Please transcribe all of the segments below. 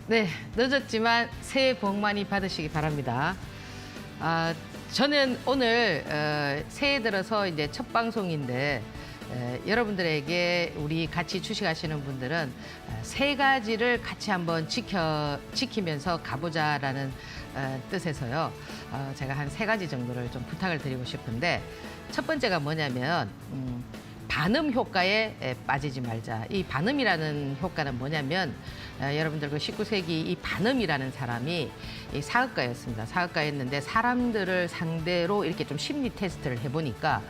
네, 늦었지만 새해 복 많이 받으시기 바랍니다. 저는 오늘 새해 들어서 이제 첫 방송인데 여러분들에게 우리 같이 주식하시는 분들은 세 가지를 같이 한번 지키면서 가보자라는 뜻에서요. 제가 한 세 가지 정도를 좀 부탁을 드리고 싶은데 첫 번째가 뭐냐면 반음 효과에 빠지지 말자. 이 반음이라는 효과는 뭐냐면 여러분들 그 19세기 이 반음이라는 사람이 이 사학가였습니다. 사학가였는데 사람들을 상대로 이렇게 좀 심리 테스트를 해보니까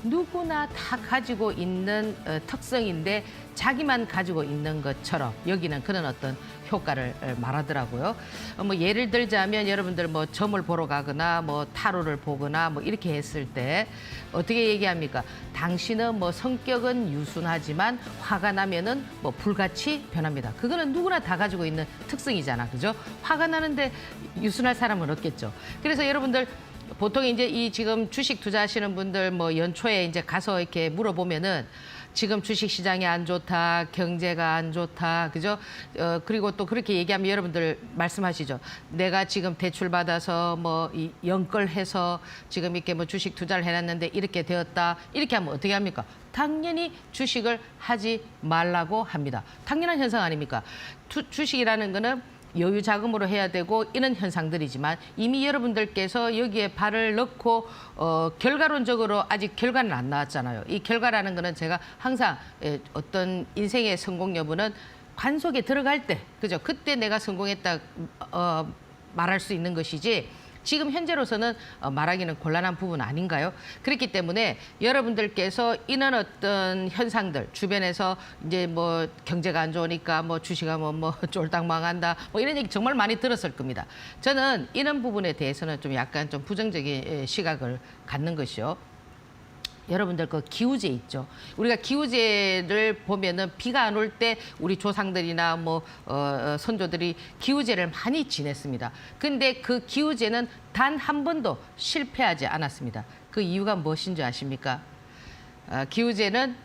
누구나 다 가지고 있는 특성인데 자기만 가지고 있는 것처럼 여기는 그런 어떤 효과를 말하더라고요. 뭐 예를 들자면 여러분들 뭐 점을 보러 가거나 뭐 타로를 보거나 뭐 이렇게 했을 때 어떻게 얘기합니까? 당신은 뭐 성격은 유순하지만 화가 나면은 뭐 불같이 변합니다. 그거는 누구나 다 가지고 있는 특성이잖아, 그죠? 화가 나는데 유순할 사람은 없겠죠. 그래서 여러분들 보통 이제 이 지금 주식 투자하시는 분들 뭐 연초에 이제 가서 이렇게 물어보면은 지금 주식 시장이 안 좋다, 경제가 안 좋다, 그죠? 그리고 또 그렇게 얘기하면 여러분들 말씀하시죠. 내가 지금 대출 받아서 뭐 이 연끌해서 지금 이렇게 뭐 주식 투자를 해놨는데 이렇게 되었다. 이렇게 하면 어떻게 합니까? 당연히 주식을 하지 말라고 합니다. 당연한 현상 아닙니까? 주식이라는 거는 여유 자금으로 해야 되고 이런 현상들이지만 이미 여러분들께서 여기에 발을 넣고 결과론적으로 아직 결과는 안 나왔잖아요. 이 결과라는 거는 제가 항상 어떤 인생의 성공 여부는 관속에 들어갈 때, 그죠? 그때 내가 성공했다 말할 수 있는 것이지 지금 현재로서는 말하기는 곤란한 부분 아닌가요? 그렇기 때문에 여러분들께서 이런 어떤 현상들 주변에서 이제 뭐 경제가 안 좋으니까 뭐 주식하면 뭐 쫄딱 망한다 뭐 이런 얘기 정말 많이 들었을 겁니다. 저는 이런 부분에 대해서는 좀 약간 좀 부정적인 시각을 갖는 것이요. 여러분들 그 기우제 있죠. 우리가 기우제를 보면은 비가 안 올 때 우리 조상들이나 뭐 선조들이 기우제를 많이 지냈습니다. 근데 그 기우제는 단 한 번도 실패하지 않았습니다. 그 이유가 무엇인지 아십니까? 기우제는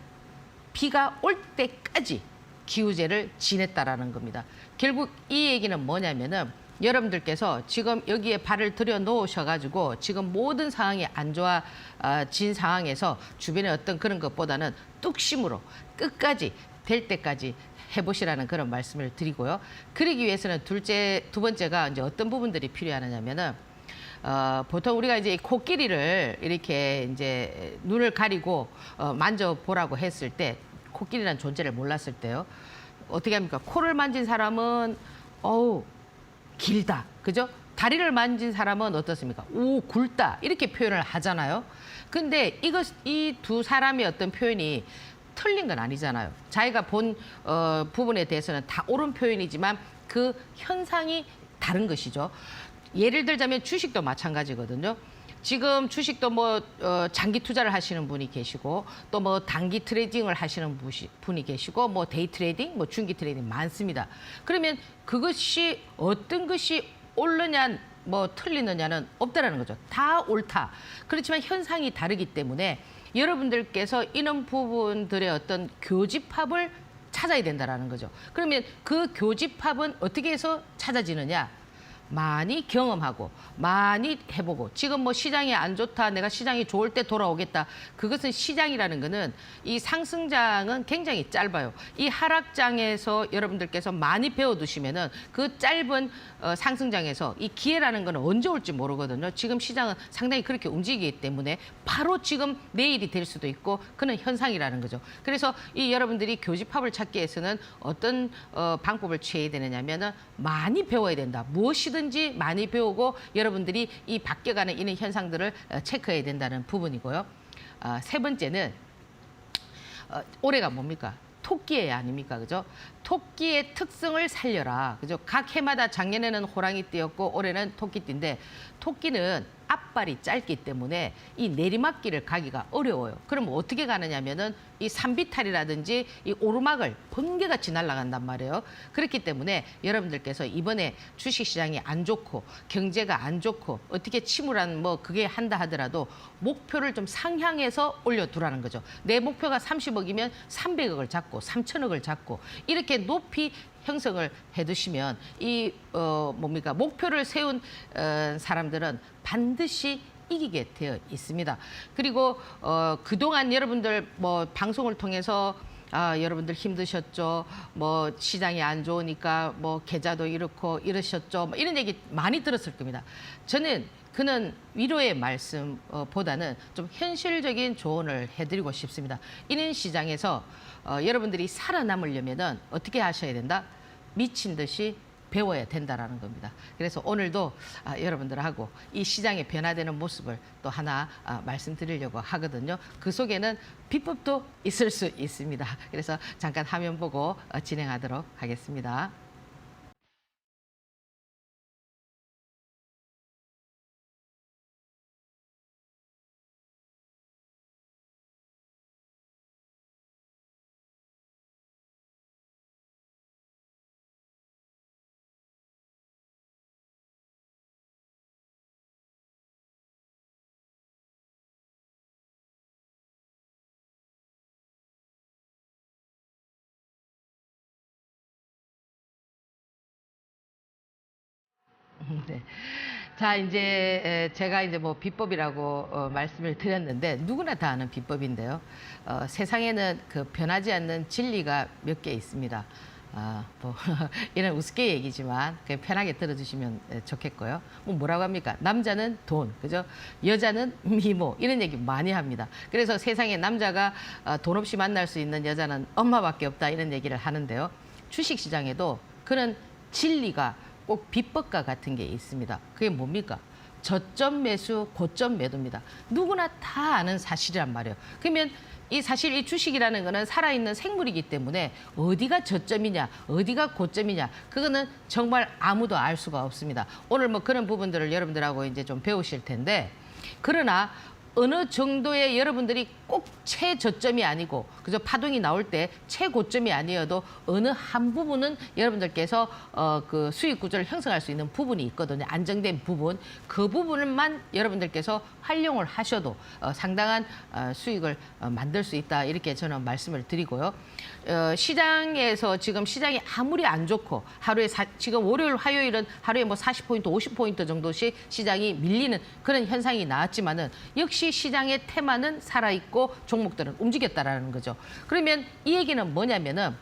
비가 올 때까지 기우제를 지냈다라는 겁니다. 결국 이 얘기는 뭐냐면은 여러분들께서 지금 여기에 발을 들여 놓으셔가지고 지금 모든 상황이 안 좋아진 상황에서 주변의 어떤 그런 것보다는 뚝심으로 끝까지 될 때까지 해보시라는 그런 말씀을 드리고요. 그러기 위해서는 두 번째가 이제 어떤 부분들이 필요하냐면은 보통 우리가 이제 코끼리를 이렇게 이제 눈을 가리고 만져보라고 했을 때 코끼리라는 존재를 몰랐을 때요. 어떻게 합니까? 코를 만진 사람은 어우 길다, 그죠? 다리를 만진 사람은 어떻습니까? 오, 굵다 이렇게 표현을 하잖아요. 근데 이 두 사람의 어떤 표현이 틀린 건 아니잖아요. 자기가 본 부분에 대해서는 다 옳은 표현이지만 그 현상이 다른 것이죠. 예를 들자면 주식도 마찬가지거든요. 지금 주식도 뭐 장기 투자를 하시는 분이 계시고 또 뭐 단기 트레이딩을 하시는 분이 계시고 뭐 데이 트레이딩, 뭐 중기 트레이딩 많습니다. 그러면 그것이 어떤 것이 옳느냐 뭐 틀리느냐는 없다라는 거죠. 다 옳다. 그렇지만 현상이 다르기 때문에 여러분들께서 이런 부분들의 어떤 교집합을 찾아야 된다라는 거죠. 그러면 그 교집합은 어떻게 해서 찾아지느냐? 많이 경험하고 많이 해보고 지금 뭐 시장이 안 좋다 내가 시장이 좋을 때 돌아오겠다 그것은 시장이라는 거는 이 상승장은 굉장히 짧아요. 이 하락장에서 여러분들께서 많이 배워두시면은 그 짧은 상승장에서 이 기회라는 거는 언제 올지 모르거든요. 지금 시장은 상당히 그렇게 움직이기 때문에 바로 지금 내일이 될 수도 있고 그는 현상이라는 거죠. 그래서 이 여러분들이 교집합을 찾기 위해서는 어떤 방법을 취해야 되느냐면은 많이 배워야 된다. 무엇이든 많이 배우고 여러분들이 이 바뀌어가는 이런 현상들을 체크해야 된다는 부분이고요. 세 번째는 올해가 뭡니까? 토끼의 아닙니까? 그죠? 토끼의 특성을 살려라. 그죠? 각 해마다 작년에는 호랑이띠였고 올해는 토끼띠인데 토끼는 앞발이 짧기 때문에 이 내리막길을 가기가 어려워요. 그럼 어떻게 가느냐면은 이 산비탈이라든지 이 오르막을 번개같이 날아간단 말이에요. 그렇기 때문에 여러분들께서 이번에 주식시장이 안 좋고 경제가 안 좋고 어떻게 침울한 뭐 그게 한다 하더라도 목표를 좀 상향해서 올려두라는 거죠. 내 목표가 30억이면 300억을 잡고 3천억을 잡고 이렇게 높이 형성을 해두시면 이 뭡니까 목표를 세운 사람들은 반드시 이기게 되어 있습니다. 그리고 그동안 여러분들 뭐 방송을 통해서 여러분들 힘드셨죠. 뭐 시장이 안 좋으니까 뭐 계좌도 이렇고 이러셨죠. 뭐 이런 얘기 많이 들었을 겁니다. 저는 그는 위로의 말씀보다는 좀 현실적인 조언을 해드리고 싶습니다. 이런 시장에서 여러분들이 살아남으려면은 어떻게 하셔야 된다? 미친 듯이 배워야 된다라는 겁니다. 그래서 오늘도 여러분들하고 이 시장의 변화되는 모습을 또 하나 말씀드리려고 하거든요. 그 속에는 비법도 있을 수 있습니다. 그래서 잠깐 화면 보고 진행하도록 하겠습니다. 네. 자, 이제 제가 이제 뭐 비법이라고 말씀을 드렸는데 누구나 다 아는 비법인데요. 세상에는 그 변하지 않는 진리가 몇 개 있습니다. 뭐 이런 우습게 얘기지만 그냥 편하게 들어주시면 좋겠고요. 뭐 뭐라고 합니까? 남자는 돈, 그죠? 여자는 미모 이런 얘기 많이 합니다. 그래서 세상에 남자가 돈 없이 만날 수 있는 여자는 엄마밖에 없다 이런 얘기를 하는데요. 주식시장에도 그런 진리가 꼭 비법과 같은 게 있습니다. 그게 뭡니까? 저점 매수, 고점 매도입니다. 누구나 다 아는 사실이란 말이에요. 그러면 이 사실 이 주식이라는 거는 살아있는 생물이기 때문에 어디가 저점이냐, 어디가 고점이냐, 그거는 정말 아무도 알 수가 없습니다. 오늘 뭐 그런 부분들을 여러분들하고 이제 좀 배우실 텐데, 그러나 어느 정도의 여러분들이 꼭 최저점이 아니고 그저 파동이 나올 때 최고점이 아니어도 어느 한 부분은 여러분들께서 그 수익 구조를 형성할 수 있는 부분이 있거든요. 안정된 부분. 그 부분만 여러분들께서 활용을 하셔도 상당한 수익을 만들 수 있다. 이렇게 저는 말씀을 드리고요. 시장에서 지금 시장이 아무리 안 좋고 하루에 지금 월요일, 화요일은 하루에 뭐 40포인트, 50포인트 정도씩 시장이 밀리는 그런 현상이 나왔지만은 역시 시장의 테마는 살아있고 종목들은 움직였다라는 거죠. 그러면 이 얘기는 뭐냐면은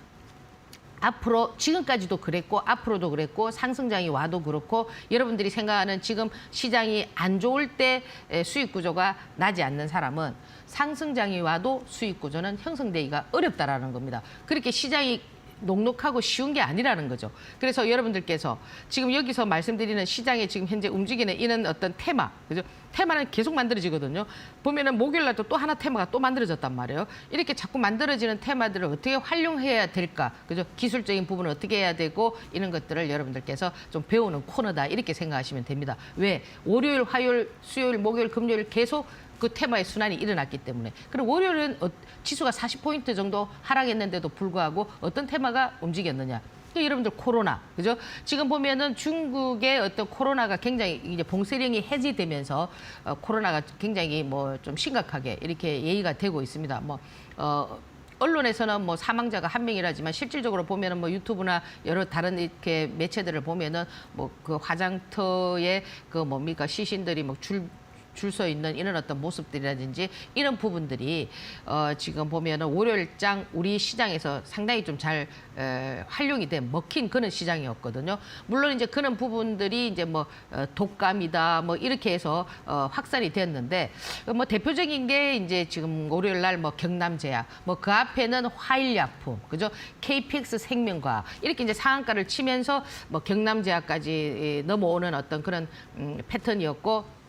앞으로 지금까지도 그랬고 앞으로도 그랬고 상승장이 와도 그렇고 여러분들이 생각하는 지금 시장이 안 좋을 때 수익 구조가 나지 않는 사람은 상승장이 와도 수익 구조는 형성되기가 어렵다라는 겁니다. 그렇게 시장이 녹록하고 쉬운 게 아니라는 거죠. 그래서 여러분들께서 지금 여기서 말씀드리는 시장에 지금 현재 움직이는 이런 어떤 테마, 그죠? 테마는 계속 만들어지거든요. 보면은 목요일 날도 또 하나 테마가 또 만들어졌단 말이에요. 이렇게 자꾸 만들어지는 테마들을 어떻게 활용해야 될까, 그죠? 기술적인 부분을 어떻게 해야 되고 이런 것들을 여러분들께서 좀 배우는 코너다 이렇게 생각하시면 됩니다. 왜? 월요일, 화요일, 수요일, 목요일, 금요일 계속 그 테마의 순환이 일어났기 때문에. 그리고 월요일은 지수가 40포인트 정도 하락했는데도 불구하고 어떤 테마가 움직였느냐. 그러니까 여러분들 코로나, 그죠? 지금 보면은 중국의 어떤 코로나가 굉장히 이제 봉쇄령이 해제되면서 코로나가 굉장히 뭐 좀 심각하게 이렇게 얘기가 되고 있습니다. 뭐 언론에서는 뭐 사망자가 1명이라지만 실질적으로 보면은 뭐 유튜브나 여러 다른 이렇게 매체들을 보면은 뭐 그 화장터에 그 뭡니까 시신들이 뭐 줄 서 있는 이런 어떤 모습들이라든지 이런 부분들이 지금 보면은 월요일장 우리 시장에서 상당히 좀 잘 활용이 된 먹힌 그런 시장이었거든요. 물론 이제 그런 부분들이 이제 뭐 독감이다 뭐 이렇게 해서 확산이 됐는데 뭐 대표적인 게 이제 지금 월요일 날 뭐 경남제약 뭐 그 앞에는 화일약품 그죠? KPX 생명과학 이렇게 이제 상한가를 치면서 뭐 경남제약까지 넘어오는 어떤 그런 패턴이었고.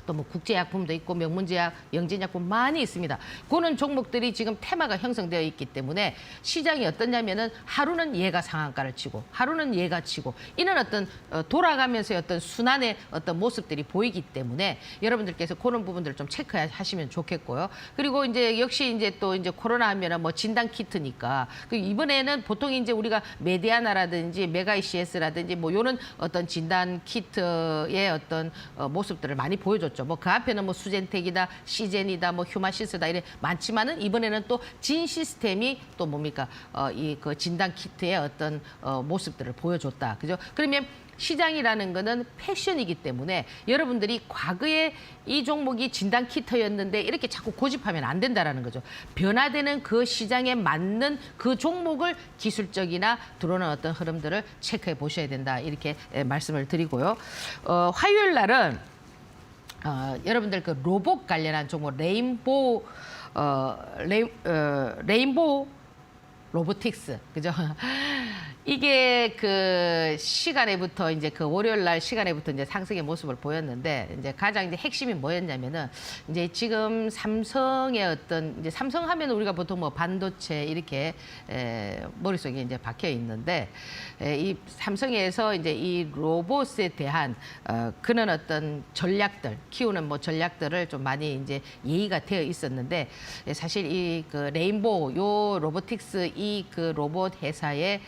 또 뭐 국제약품도 있고 명문제약, 영진약품 많이 있습니다. 그런 종목들이 지금 테마가 형성되어 있기 때문에 시장이 어떠냐면은 하루는 얘가 상한가를 치고 하루는 얘가 치고 이런 어떤 돌아가면서의 어떤 순환의 어떤 모습들이 보이기 때문에 여러분들께서 그런 부분들을 좀 체크하시면 좋겠고요. 그리고 이제 역시 이제 또 이제 코로나 하면은 뭐 진단 키트니까 그 이번에는 보통 이제 우리가 메디아나라든지 메가이CS라든지 뭐 요런 어떤 진단 키트의 어떤 모습들을 많이 보여줬죠. 보였죠. 뭐 그 앞에는 뭐 수젠텍이다, 시젠이다, 뭐 휴마시스다 이래 많지만은 이번에는 또 진 시스템이 또 뭡니까? 이 그 진단 키트의 어떤 모습들을 보여줬다. 그죠? 그러면 시장이라는 거는 패션이기 때문에 여러분들이 과거에 이 종목이 진단 키트였는데 이렇게 자꾸 고집하면 안 된다라는 거죠. 변화되는 그 시장에 맞는 그 종목을 기술적이나 들어오는 어떤 흐름들을 체크해 보셔야 된다. 이렇게 말씀을 드리고요. 화요일 날은 여러분들 그 로봇 관련한 종목 레인보우 로보틱스 그죠? 이게 그 시간에부터 이제 그 월요일 날 시간에부터 이제 상승의 모습을 보였는데 이제 가장 이제 핵심이 뭐였냐면은 이제 지금 삼성의 어떤 이제 삼성하면 우리가 보통 뭐 반도체 이렇게 머릿속에 이제 박혀 있는데 이 삼성에서 이제 이 로봇에 대한 그런 어떤 전략들 키우는 뭐 전략들을 좀 많이 이제 예의가 되어 있었는데 사실 이 그 레인보우 요 로보틱스 이 그 로봇 회사의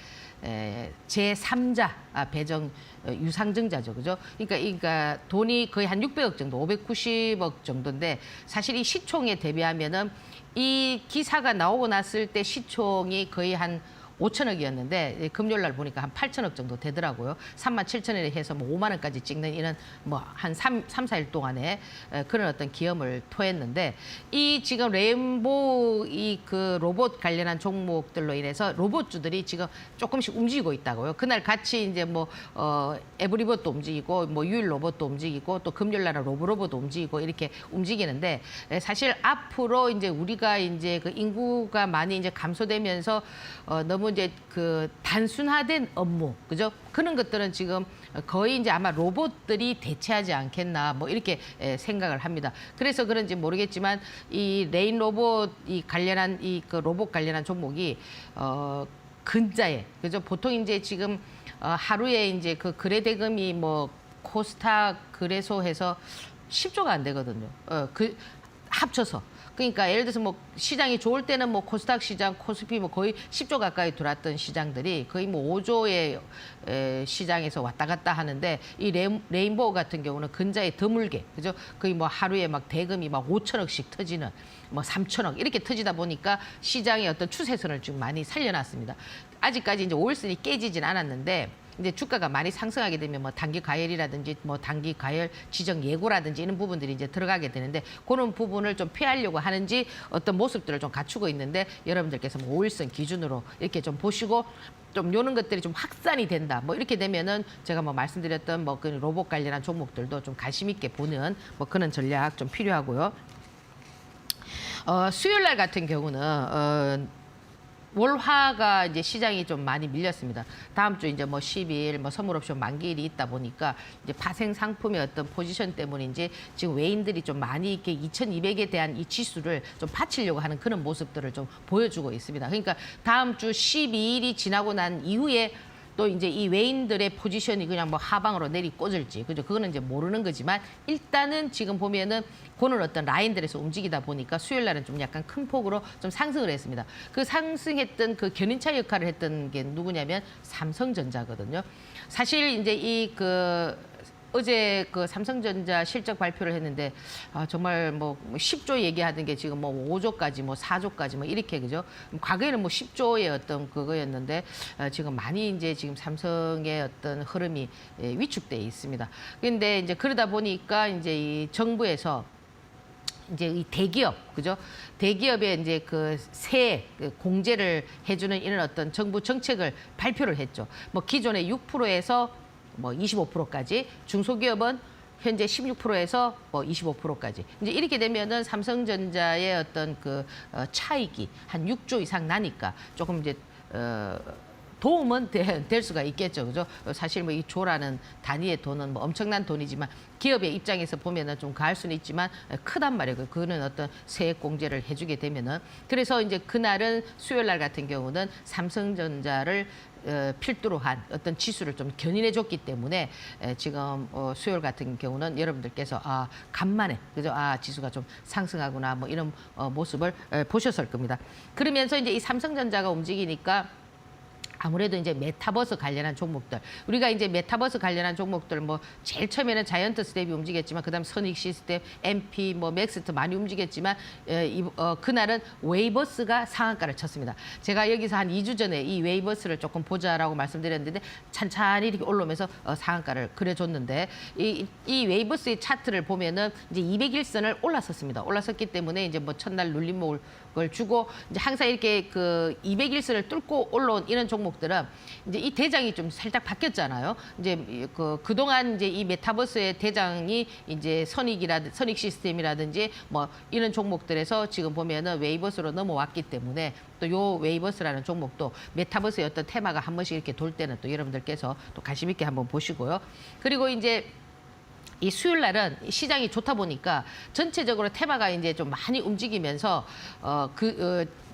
제3자 배정 유상증자죠, 그죠? 그러니까 돈이 거의 한 600억 정도, 590억 정도인데 사실 이 시총에 대비하면은 이 기사가 나오고 났을 때 시총이 거의 한 5천억이었는데 금요일 날 보니까 한 8천억 정도 되더라고요. 3만 7천원에 해서 뭐 5만 원까지 찍는 이런 뭐 한 4일 동안에 그런 어떤 기염을 토했는데 이 지금 레인보우 이 그 로봇 관련한 종목들로 인해서 로봇주들이 지금 조금씩 움직이고 있다고요. 그날 같이 이제 뭐 에브리봇도 움직이고 뭐 유일 로봇도 움직이고 또 금요일 날은 로브로봇도 움직이고 이렇게 움직이는데 사실 앞으로 이제 우리가 이제 그 인구가 많이 이제 감소되면서 너무 이제 그 단순화된 업무, 그죠? 그런 것들은 지금 거의 이제 아마 로봇들이 대체하지 않겠나 뭐 이렇게 생각을 합니다. 그래서 그런지 모르겠지만 이 레인 로봇 이 관련한 이 그 로봇 관련한 종목이 근자에 그죠? 보통 이제 지금 하루에 이제 그 거래 대금이 뭐 코스닥 거래소해서 10조가 안 되거든요. 그 합쳐서. 그러니까 예를 들어서 뭐 시장이 좋을 때는 뭐 코스닥 시장, 코스피 뭐 거의 10조 가까이 들어왔던 시장들이 거의 뭐 5조의 시장에서 왔다 갔다 하는데 이 레인보우 같은 경우는 근자에 드물게 그죠? 거의 뭐 하루에 막 대금이 막 5천억씩 터지는 뭐 3천억 이렇게 터지다 보니까 시장의 어떤 추세선을 좀 많이 살려놨습니다. 아직까지 이제 5일선이 깨지진 않았는데 이제 주가가 많이 상승하게 되면 뭐 단기 과열이라든지 뭐 단기 과열 지정 예고라든지 이런 부분들이 이제 들어가게 되는데 그런 부분을 좀 피하려고 하는지 어떤 모습들을 좀 갖추고 있는데 여러분들께서 뭐 5일선 기준으로 이렇게 좀 보시고 좀 요런 것들이 좀 확산이 된다. 뭐 이렇게 되면은 제가 뭐 말씀드렸던 뭐 그 로봇 관련한 종목들도 좀 관심 있게 보는 뭐 그런 전략 좀 필요하고요. 수요일 날 같은 경우는 월화가 이제 시장이 좀 많이 밀렸습니다. 다음 주 이제 뭐 10일 뭐 선물 옵션 만기일이 있다 보니까 이제 파생 상품의 어떤 포지션 때문인지 지금 외인들이 좀 많이 이렇게 2,200에 대한 이 지수를 좀 받치려고 하는 그런 모습들을 좀 보여주고 있습니다. 그러니까 다음 주 12일이 지나고 난 이후에 또 이제 이 외인들의 포지션이 그냥 뭐 하방으로 내리꽂을지 그죠? 그거는 이제 모르는 거지만 일단은 지금 보면은 그런 어떤 라인들에서 움직이다 보니까 수요일 날은 좀 약간 큰 폭으로 좀 상승을 했습니다. 그 상승했던 그 견인차 역할을 했던 게 누구냐면 삼성전자거든요. 사실 이제 이 그 어제 그 삼성전자 실적 발표를 했는데 정말 뭐 10조 얘기하던 게 지금 뭐 5조까지 뭐 4조까지 뭐 이렇게 그죠? 과거에는 뭐 10조의 어떤 그거였는데 지금 많이 이제 지금 삼성의 어떤 흐름이 위축돼 있습니다. 그런데 이제 그러다 보니까 이제 이 정부에서 이제 이 대기업, 그죠? 대기업에 이제 그 세액 공제를 해주는 이런 어떤 정부 정책을 발표를 했죠. 뭐 기존의 6%에서 뭐 25%까지, 중소기업은 현재 16%에서 뭐 25%까지. 이제 이렇게 되면은 삼성전자의 어떤 그 차익이 한 6조 이상 나니까 조금 이제 도움은 될 수가 있겠죠, 그죠? 사실 뭐 이 조라는 단위의 돈은 뭐 엄청난 돈이지만 기업의 입장에서 보면은 좀 가할 수는 있지만 크단 말이에요. 그거는 어떤 세액 공제를 해주게 되면은 그래서 이제 그날은 수요일 날 같은 경우는 삼성전자를 필두로 한 어떤 지수를 좀 견인해 줬기 때문에 지금 수요일 같은 경우는 여러분들께서 간만에 그죠? 지수가 좀 상승하구나 뭐 이런 모습을 보셨을 겁니다. 그러면서 이제 이 삼성전자가 움직이니까 아무래도 이제 메타버스 관련한 종목들, 우리가 이제 메타버스 관련한 종목들 뭐 제일 처음에는 자이언트 스텝이 움직였지만 그다음 선익 시스템, MP, 뭐 맥스트 많이 움직였지만 그날은 웨이버스가 상한가를 쳤습니다. 제가 여기서 한 2주 전에 이 웨이버스를 조금 보자라고 말씀드렸는데 찬찬히 이렇게 올라오면서 상한가를 그려줬는데 이 웨이버스의 차트를 보면은 이제 200일선을 올랐었습니다. 올랐었기 때문에 이제 뭐 첫날 눌림목을 주고 이제 항상 이렇게 그 200일선을 뚫고 올라온 이런 종목들은 이제 이 대장이 좀 살짝 바뀌었잖아요. 이제 그동안 이제 이 메타버스의 대장이 이제 선익 시스템이라든지 뭐 이런 종목들에서 지금 보면은 웨이버스로 넘어왔기 때문에 또 요 웨이버스라는 종목도 메타버스의 어떤 테마가 한 번씩 이렇게 돌 때는 또 여러분들께서 또 관심 있게 한번 보시고요. 그리고 이제 이 수요일 날은 시장이 좋다 보니까 전체적으로 테마가 이제 좀 많이 움직이면서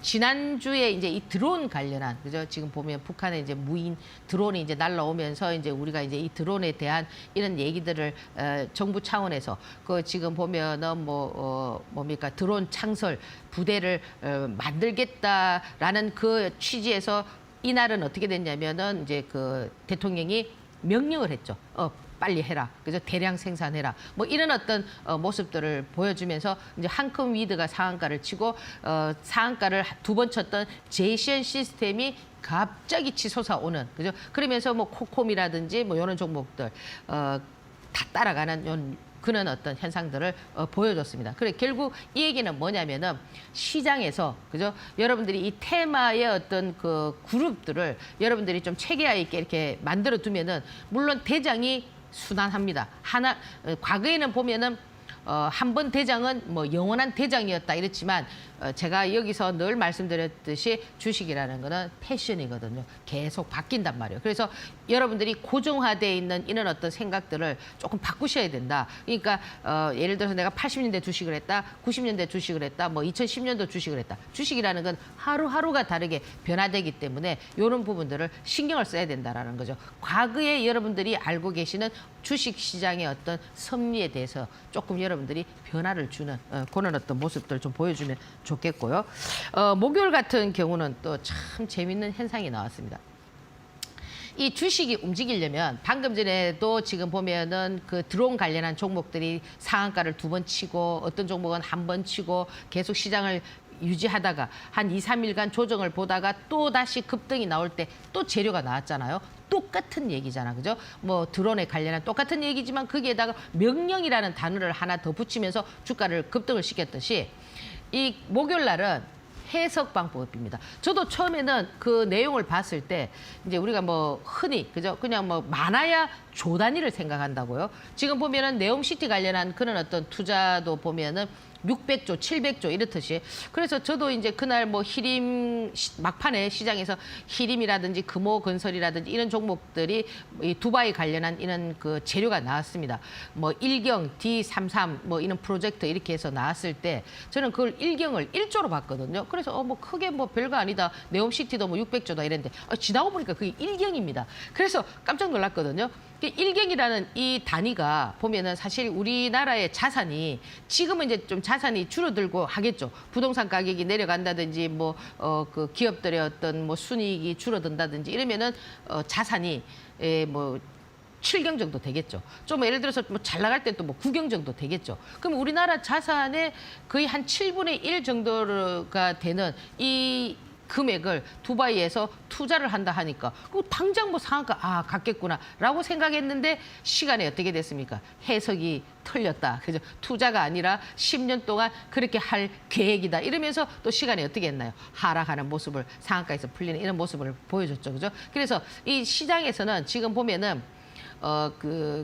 지난주에 이제 이 드론 관련한 그죠? 지금 보면 북한의 이제 무인 드론이 이제 날라오면서 이제 우리가 이제 이 드론에 대한 이런 얘기들을 정부 차원에서 그 지금 보면은 뭡니까 드론 창설 부대를 만들겠다라는 그 취지에서 이날은 어떻게 됐냐면은 이제 그 대통령이 명령을 했죠. 빨리 해라. 그죠? 대량 생산해라. 뭐 이런 어떤 모습들을 보여주면서 이제 한컴 위드가 상한가를 치고 상한가를 2번 쳤던 제이션 시스템이 갑자기 치솟아 오는 그죠? 그러면서 뭐 코콤이라든지 뭐 이런 종목들 다 따라가는 그런 어떤 현상들을 보여줬습니다. 그래 결국 이 얘기는 뭐냐면은 시장에서 그죠? 여러분들이 이 테마의 어떤 그 그룹들을 여러분들이 좀 체계화 있게 이렇게 만들어 두면은 물론 대장이 순환합니다. 과거에는 보면은 한 번 대장은 뭐 영원한 대장이었다 이랬지만 제가 여기서 늘 말씀드렸듯이 주식이라는 거는 패션이거든요. 계속 바뀐단 말이에요. 그래서 여러분들이 고정화되어 있는 이런 어떤 생각들을 조금 바꾸셔야 된다. 그러니까 예를 들어서 내가 80년대 주식을 했다, 90년대 주식을 했다, 뭐 2010년도 주식을 했다. 주식이라는 건 하루하루가 다르게 변화되기 때문에 이런 부분들을 신경을 써야 된다라는 거죠. 과거에 여러분들이 알고 계시는 주식 시장의 어떤 섭리에 대해서 조금 여러분들이 변화를 주는 그런 어떤 모습들 좀 보여주면 좋겠고요. 목요일 같은 경우는 또 참 재밌는 현상이 나왔습니다. 이 주식이 움직이려면 방금 전에도 지금 보면은 그 드론 관련한 종목들이 상한가를 2번 치고 어떤 종목은 한 번 치고 계속 시장을 유지하다가 한 2, 3일간 조정을 보다가 또 다시 급등이 나올 때 또 재료가 나왔잖아요. 똑같은 얘기잖아, 그죠? 뭐 드론에 관련한 똑같은 얘기지만 거기에다가 명령이라는 단어를 하나 더 붙이면서 주가를 급등을 시켰듯이 이 목요일 날은 해석 방법입니다. 저도 처음에는 그 내용을 봤을 때 이제 우리가 뭐 흔히 그죠? 그냥 뭐 많아야 조 단위를 생각한다고요. 지금 보면은 네옴시티 관련한 그런 어떤 투자도 보면은 600조, 700조 이렇듯이. 그래서 저도 이제 그날 뭐 히림 막판에 시장에서 히림이라든지 금호건설이라든지 이런 종목들이 이 두바이 관련한 이런 그 재료가 나왔습니다. 뭐 일경, D33 뭐 이런 프로젝트 이렇게 해서 나왔을 때 저는 그걸 일경을 1조로 봤거든요. 그래서 뭐 크게 뭐 별거 아니다. 네옴시티도 뭐 600조다 이랬는데 지나고 보니까 그게 일경입니다. 그래서 깜짝 놀랐거든요. 일경이라는 이 단위가 보면은 사실 우리나라의 자산이 지금은 이제 좀 자산이 줄어들고 하겠죠. 부동산 가격이 내려간다든지 뭐 그 기업들의 어떤 뭐 순이익이 줄어든다든지 이러면은 자산이 뭐 7경 정도 되겠죠. 좀 예를 들어서 뭐 잘 나갈 때 또 뭐 9경 정도 되겠죠. 그럼 우리나라 자산의 거의 한 7분의 1 정도가 되는 이 금액을 두바이에서 투자를 한다 하니까 당장 뭐 상한가 갔겠구나라고 생각했는데 시간이 어떻게 됐습니까? 해석이 틀렸다. 그죠? 투자가 아니라 10년 동안 그렇게 할 계획이다. 이러면서 또 시간이 어떻게 했나요? 하락하는 모습을 상한가에서 풀리는 이런 모습을 보여줬죠. 그죠? 그래서 이 시장에서는 지금 보면은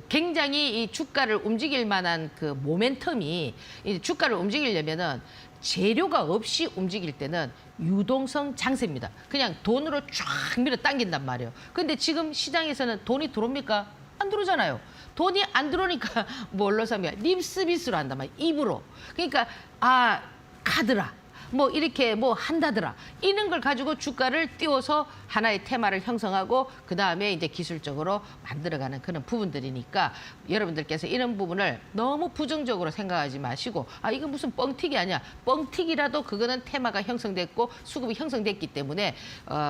굉장히 이 주가를 움직일 만한 그 모멘텀이 이 주가를 움직이려면은 재료가 없이 움직일 때는 유동성 장세입니다. 그냥 돈으로 쫙 밀어 당긴단 말이에요. 근데 지금 시장에서는 돈이 들어옵니까? 안 들어오잖아요. 돈이 안 들어오니까 뭘로 삽니까? 립스비스로 한단 말이에요. 입으로. 그러니까 가더라. 뭐 이렇게 뭐 한다더라. 이런 걸 가지고 주가를 띄워서 하나의 테마를 형성하고 그다음에 이제 기술적으로 만들어가는 그런 부분들이니까 여러분들께서 이런 부분을 너무 부정적으로 생각하지 마시고 아 이거 무슨 뻥튀기 아니야. 뻥튀기라도 그거는 테마가 형성됐고 수급이 형성됐기 때문에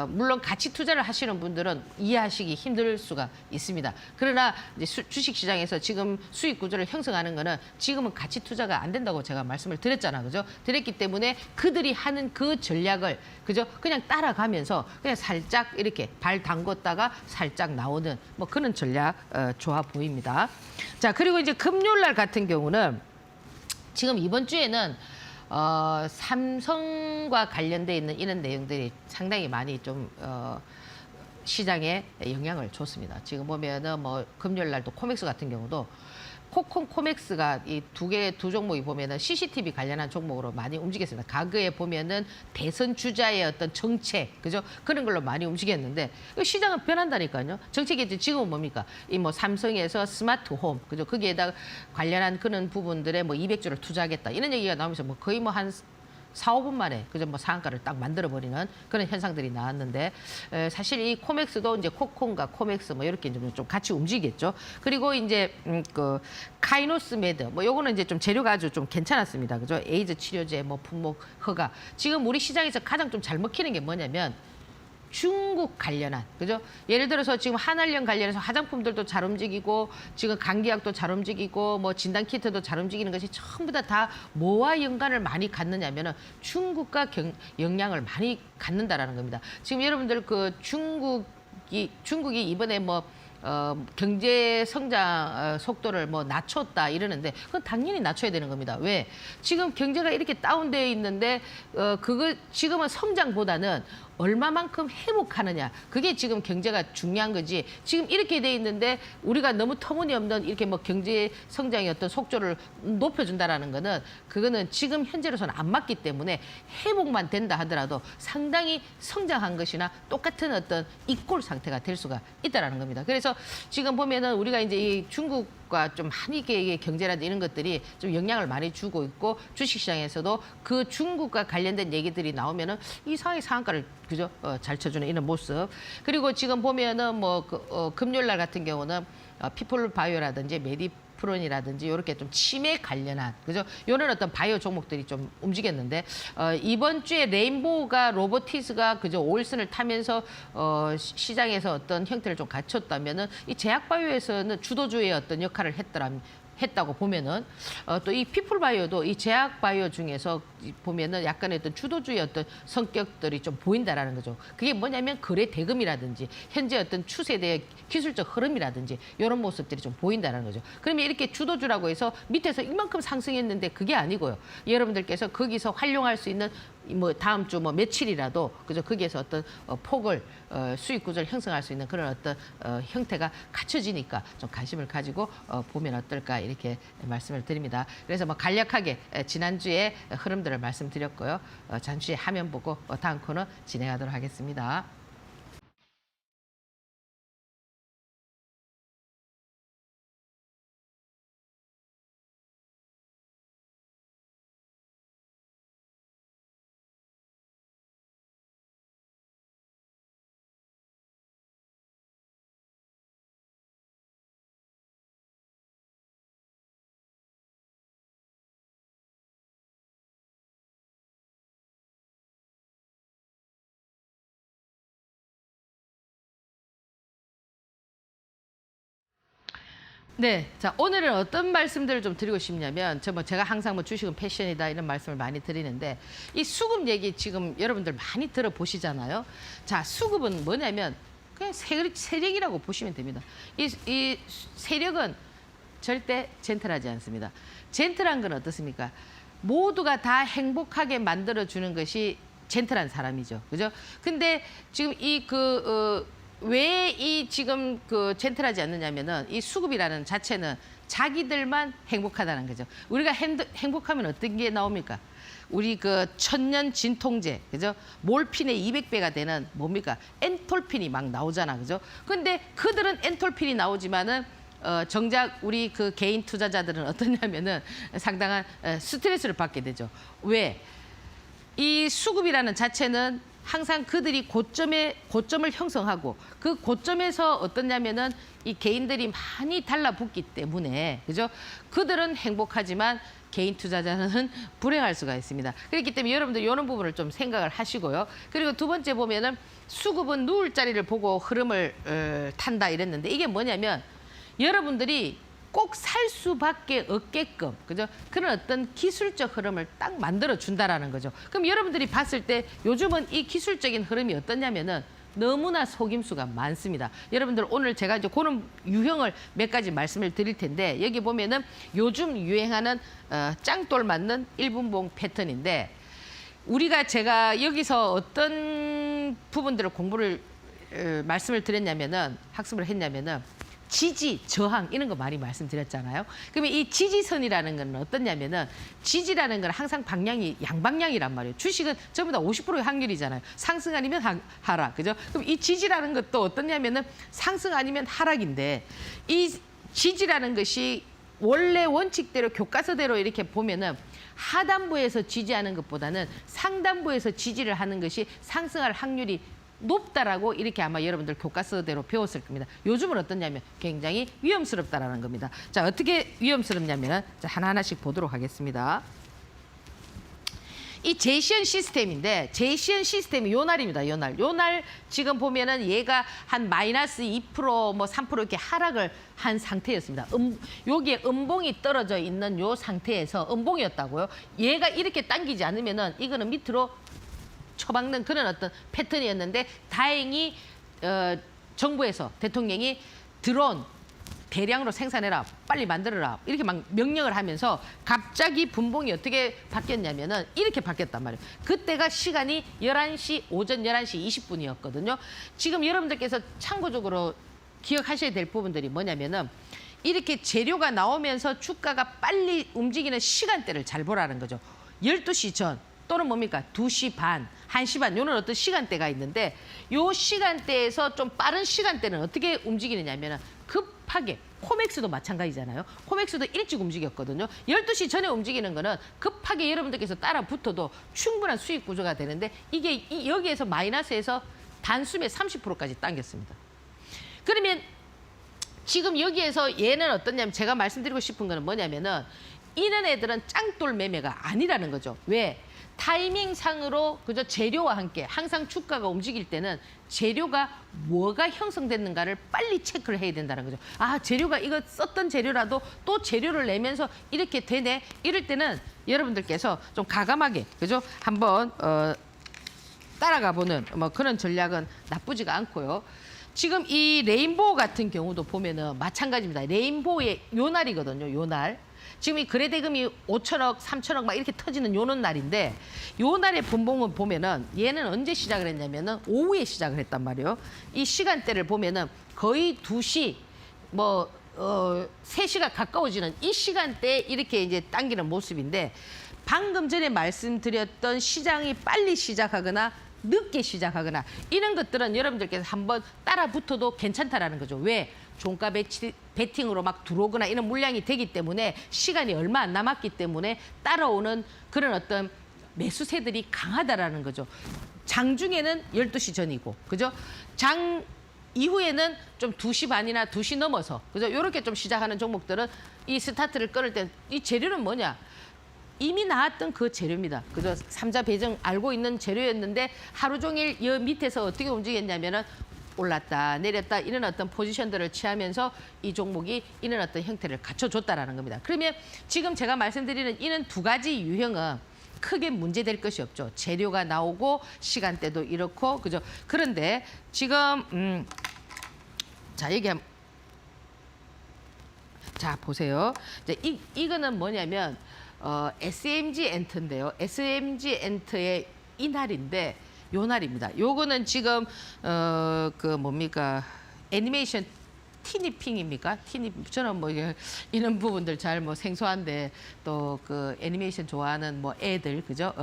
물론 가치 투자를 하시는 분들은 이해하시기 힘들 수가 있습니다. 그러나 이제 주식시장에서 지금 수익 구조를 형성하는 거는 지금은 가치 투자가 안 된다고 제가 말씀을 드렸잖아. 그죠? 드렸기 때문에 그들이 하는 그 전략을 그죠? 그냥 따라가면서 그냥 살짝 이렇게 발 담궜다가 살짝 나오는 뭐 그런 전략 좋아 보입니다. 자, 그리고 이제 금요일 날 같은 경우는 지금 이번 주에는 삼성과 관련돼 있는 이런 내용들이 상당히 많이 좀 시장에 영향을 줬습니다. 지금 보면은 뭐 금요일 날도 코맥스 같은 경우도 코콘 코맥스가 이 두 종목이 보면은 CCTV 관련한 종목으로 많이 움직였습니다. 과거에 보면은 대선 주자의 어떤 정책, 그죠? 그런 걸로 많이 움직였는데 시장은 변한다니까요. 정책이 이제 지금은 뭡니까? 이 뭐 삼성에서 스마트 홈, 그죠? 거기에다 관련한 그런 부분들에 뭐 200조를 투자하겠다 이런 얘기가 나오면서 뭐 거의 뭐 한 4, 5분 만에 그저 뭐 상한가를 딱 만들어버리는 그런 현상들이 나왔는데 사실 이 코맥스도 이제 코콘과 코맥스 뭐 이렇게 좀 같이 움직이겠죠. 그리고 이제 그 카이노스 메드 뭐 요거는 이제 좀 재료가 아주 좀 괜찮았습니다. 그죠? 에이즈 치료제 뭐 품목 허가. 지금 우리 시장에서 가장 좀 잘 먹히는 게 뭐냐면 중국 관련한, 그죠? 예를 들어서 지금 한알령 관련해서 화장품들도 잘 움직이고, 지금 감기약도 잘 움직이고, 뭐 진단키트도 잘 움직이는 것이 전부 다 뭐와 연관을 많이 갖느냐면은 중국과 영향을 많이 갖는다라는 겁니다. 지금 여러분들 그 중국이 이번에 뭐 경제 성장 속도를 뭐 낮췄다 이러는데 그건 당연히 낮춰야 되는 겁니다. 왜? 지금 경제가 이렇게 다운되어 있는데 그거 지금은 성장보다는 얼마만큼 회복하느냐. 그게 지금 경제가 중요한 거지. 지금 이렇게 돼 있는데 우리가 너무 터무니없는 이렇게 뭐 경제 성장의 어떤 속도를 높여준다라는 거는 그거는 지금 현재로서는 안 맞기 때문에 회복만 된다 하더라도 상당히 성장한 것이나 똑같은 어떤 이꼴 상태가 될 수가 있다라는 겁니다. 그래서 지금 보면은 우리가 이제 이 중국과 좀 한국의 경제라든지 이런 것들이 좀 영향을 많이 주고 있고 주식시장에서도 그 중국과 관련된 얘기들이 나오면은 이상하게 상한가를 그죠? 잘 쳐주는 이런 모습. 그리고 지금 보면은 뭐 금요일 날 같은 경우는 피플 바이오라든지 메디프론이라든지 이렇게 좀 치매 관련한 그죠? 이런 어떤 바이오 종목들이 좀 움직였는데 이번 주에 레인보우가 로보티스가 그죠? 오일선을 타면서 시장에서 어떤 형태를 좀 갖췄다면은 이 제약 바이오에서는 주도주의 어떤 역할을 했다고 보면은 또 이 피플바이오도 이 제약 바이오 중에서 보면은 약간의 어떤 주도주의 어떤 성격들이 좀 보인다라는 거죠. 그게 뭐냐면 거래 대금이라든지 현재 어떤 추세대의 기술적 흐름이라든지 이런 모습들이 좀 보인다라는 거죠. 그러면 이렇게 주도주라고 해서 밑에서 이만큼 상승했는데 그게 아니고요. 여러분들께서 거기서 활용할 수 있는 뭐 다음 주 뭐 며칠이라도 그죠 거기에서 어떤 폭을 수익 구조를 형성할 수 있는 그런 어떤 형태가 갖춰지니까 좀 관심을 가지고 보면 어떨까 이렇게 말씀을 드립니다. 그래서 뭐 간략하게 지난주에 흐름들을 말씀드렸고요. 잠시 화면 보고 다음 코너 진행하도록 하겠습니다. 네, 자 오늘은 어떤 말씀들을 좀 드리고 싶냐면 제가 항상 뭐 주식은 패션이다 이런 말씀을 많이 드리는데 이 수급 얘기 지금 여러분들 많이 들어보시잖아요. 자 수급은 뭐냐면 그냥 세력이라고 보시면 됩니다. 이 세력은 절대 젠틀하지 않습니다. 젠틀한 건 어떻습니까? 모두가 다 행복하게 만들어주는 것이 젠틀한 사람이죠. 그죠? 근데 지금 왜 이 지금 젠틀하지 않느냐면은 이 수급이라는 자체는 자기들만 행복하다는 거죠. 우리가 행복하면 어떤 게 나옵니까? 우리 천년 진통제, 그죠? 몰핀의 200배가 되는 뭡니까? 엔톨핀이 막 나오잖아, 그죠? 근데 그들은 엔톨핀이 나오지만은 정작 우리 개인 투자자들은 어떠냐면은 상당한 스트레스를 받게 되죠. 왜? 이 수급이라는 자체는 항상 그들이 고점을 형성하고 그 고점에서 어떠냐면은 이 개인들이 많이 달라붙기 때문에 그죠? 그들은 행복하지만 개인 투자자는 불행할 수가 있습니다. 그렇기 때문에 여러분들 이런 부분을 좀 생각을 하시고요. 그리고 두 번째 보면은 수급은 누울 자리를 보고 흐름을 탄다 이랬는데 이게 뭐냐면 여러분들이 꼭 살 수밖에 없게끔 그죠? 그런 어떤 기술적 흐름을 딱 만들어 준다라는 거죠. 그럼 여러분들이 봤을 때 요즘은 이 기술적인 흐름이 어떠냐면은 너무나 속임수가 많습니다. 여러분들 오늘 제가 이제 그런 유형을 몇 가지 말씀을 드릴 텐데 여기 보면은 요즘 유행하는 짱돌 맞는 1분봉 패턴인데 우리가 제가 여기서 어떤 부분들을 공부를 말씀을 드렸냐면은 학습을 했냐면은 지지, 저항 이런 거 많이 말씀드렸잖아요. 그러면 이 지지선이라는 건 어떠냐면은 지지라는 건 항상 방향이 양방향이란 말이에요. 주식은 전부 다 50%의 확률이잖아요. 상승 아니면 하락, 그죠? 그럼 이 지지라는 것도 어떠냐면은 상승 아니면 하락인데 이 지지라는 것이 원래 원칙대로 교과서대로 이렇게 보면은 하단부에서 지지하는 것보다는 상단부에서 지지를 하는 것이 상승할 확률이 높다라고 이렇게 아마 여러분들 교과서대로 배웠을 겁니다. 요즘은 어떠냐면 굉장히 위험스럽다라는 겁니다. 자, 어떻게 위험스럽냐면 자, 하나하나씩 보도록 하겠습니다. 이 제이시언 시스템인데 제이시언 시스템이 요 날입니다. 요 날. 요 날 지금 보면은 얘가 한 마이너스 2%, 뭐 3% 이렇게 하락을 한 상태였습니다. 여기에 음봉이 떨어져 있는 요 상태에서 음봉이었다고요. 얘가 이렇게 당기지 않으면은 이거는 밑으로 쳐박는 그런 어떤 패턴이었는데 다행히 정부에서 대통령이 드론 대량으로 생산해라, 빨리 만들어라 이렇게 막 명령을 하면서 갑자기 분봉이 어떻게 바뀌었냐면은 이렇게 바뀌었단 말이에요. 그때가 시간이 오전 11시 20분이었거든요. 지금 여러분들께서 참고적으로 기억하셔야 될 부분들이 뭐냐면은 이렇게 재료가 나오면서 주가가 빨리 움직이는 시간대를 잘 보라는 거죠. 12시 전 또는 뭡니까? 2시 반, 1시 반 이런 어떤 시간대가 있는데 요 시간대에서 좀 빠른 시간대는 어떻게 움직이느냐면 급하게 코맥스도 마찬가지잖아요. 코맥스도 일찍 움직였거든요. 12시 전에 움직이는 거는 급하게 여러분들께서 따라 붙어도 충분한 수익 구조가 되는데 이게 여기에서 마이너스에서 단숨에 30%까지 당겼습니다. 그러면 지금 여기에서 얘는 어떠냐면 제가 말씀드리고 싶은 거는 뭐냐면은 이런 애들은 짱돌 매매가 아니라는 거죠. 왜? 타이밍상으로 그저 재료와 함께 항상 주가가 움직일 때는 재료가 뭐가 형성됐는가를 빨리 체크를 해야 된다는 거죠. 아, 재료가 이거 썼던 재료라도 또 재료를 내면서 이렇게 되네. 이럴 때는 여러분들께서 좀 가감하게 그죠? 한번 따라가 보는 뭐 그런 전략은 나쁘지가 않고요. 지금 이 레인보우 같은 경우도 보면은 마찬가지입니다. 레인보우의 요 날이거든요. 요 날. 지금 이 거래대금이 5천억, 3천억 막 이렇게 터지는 요런 날인데 요 날의 분봉을 보면은 얘는 언제 시작을 했냐면은 오후에 시작을 했단 말이에요. 이 시간대를 보면은 거의 2시 뭐 3시가 가까워지는 이 시간대에 이렇게 이제 당기는 모습인데 방금 전에 말씀드렸던 시장이 빨리 시작하거나 늦게 시작하거나 이런 것들은 여러분들께서 한번 따라 붙어도 괜찮다라는 거죠. 왜? 종가 베팅으로 막 들어오거나 이런 물량이 되기 때문에 시간이 얼마 안 남았기 때문에 따라오는 그런 어떤 매수세들이 강하다라는 거죠. 장중에는 12시 전이고, 그죠? 장 이후에는 좀 2시 반이나 2시 넘어서, 그죠? 이렇게 좀 시작하는 종목들은 이 스타트를 끊을 때 이 재료는 뭐냐? 이미 나왔던 그 재료입니다. 그죠? 삼자 배정 알고 있는 재료였는데 하루 종일 이 밑에서 어떻게 움직였냐면은 올랐다 내렸다 이런 어떤 포지션들을 취하면서 이 종목이 이런 어떤 형태를 갖춰줬다라는 겁니다. 그러면 지금 제가 말씀드리는 이런 두 가지 유형은 크게 문제될 것이 없죠. 재료가 나오고 시간대도 이렇고 그죠? 그런데 지금 자 여기 자 보세요. 이제 이거는 뭐냐면 SMG 엔터인데요. SMG 엔터의 이 날인데 요 날입니다. 요거는 지금 그 뭡니까 애니메이션 티니핑입니까? 저는 뭐 이런 부분들 잘 뭐 생소한데 또 그 애니메이션 좋아하는 뭐 애들 그죠?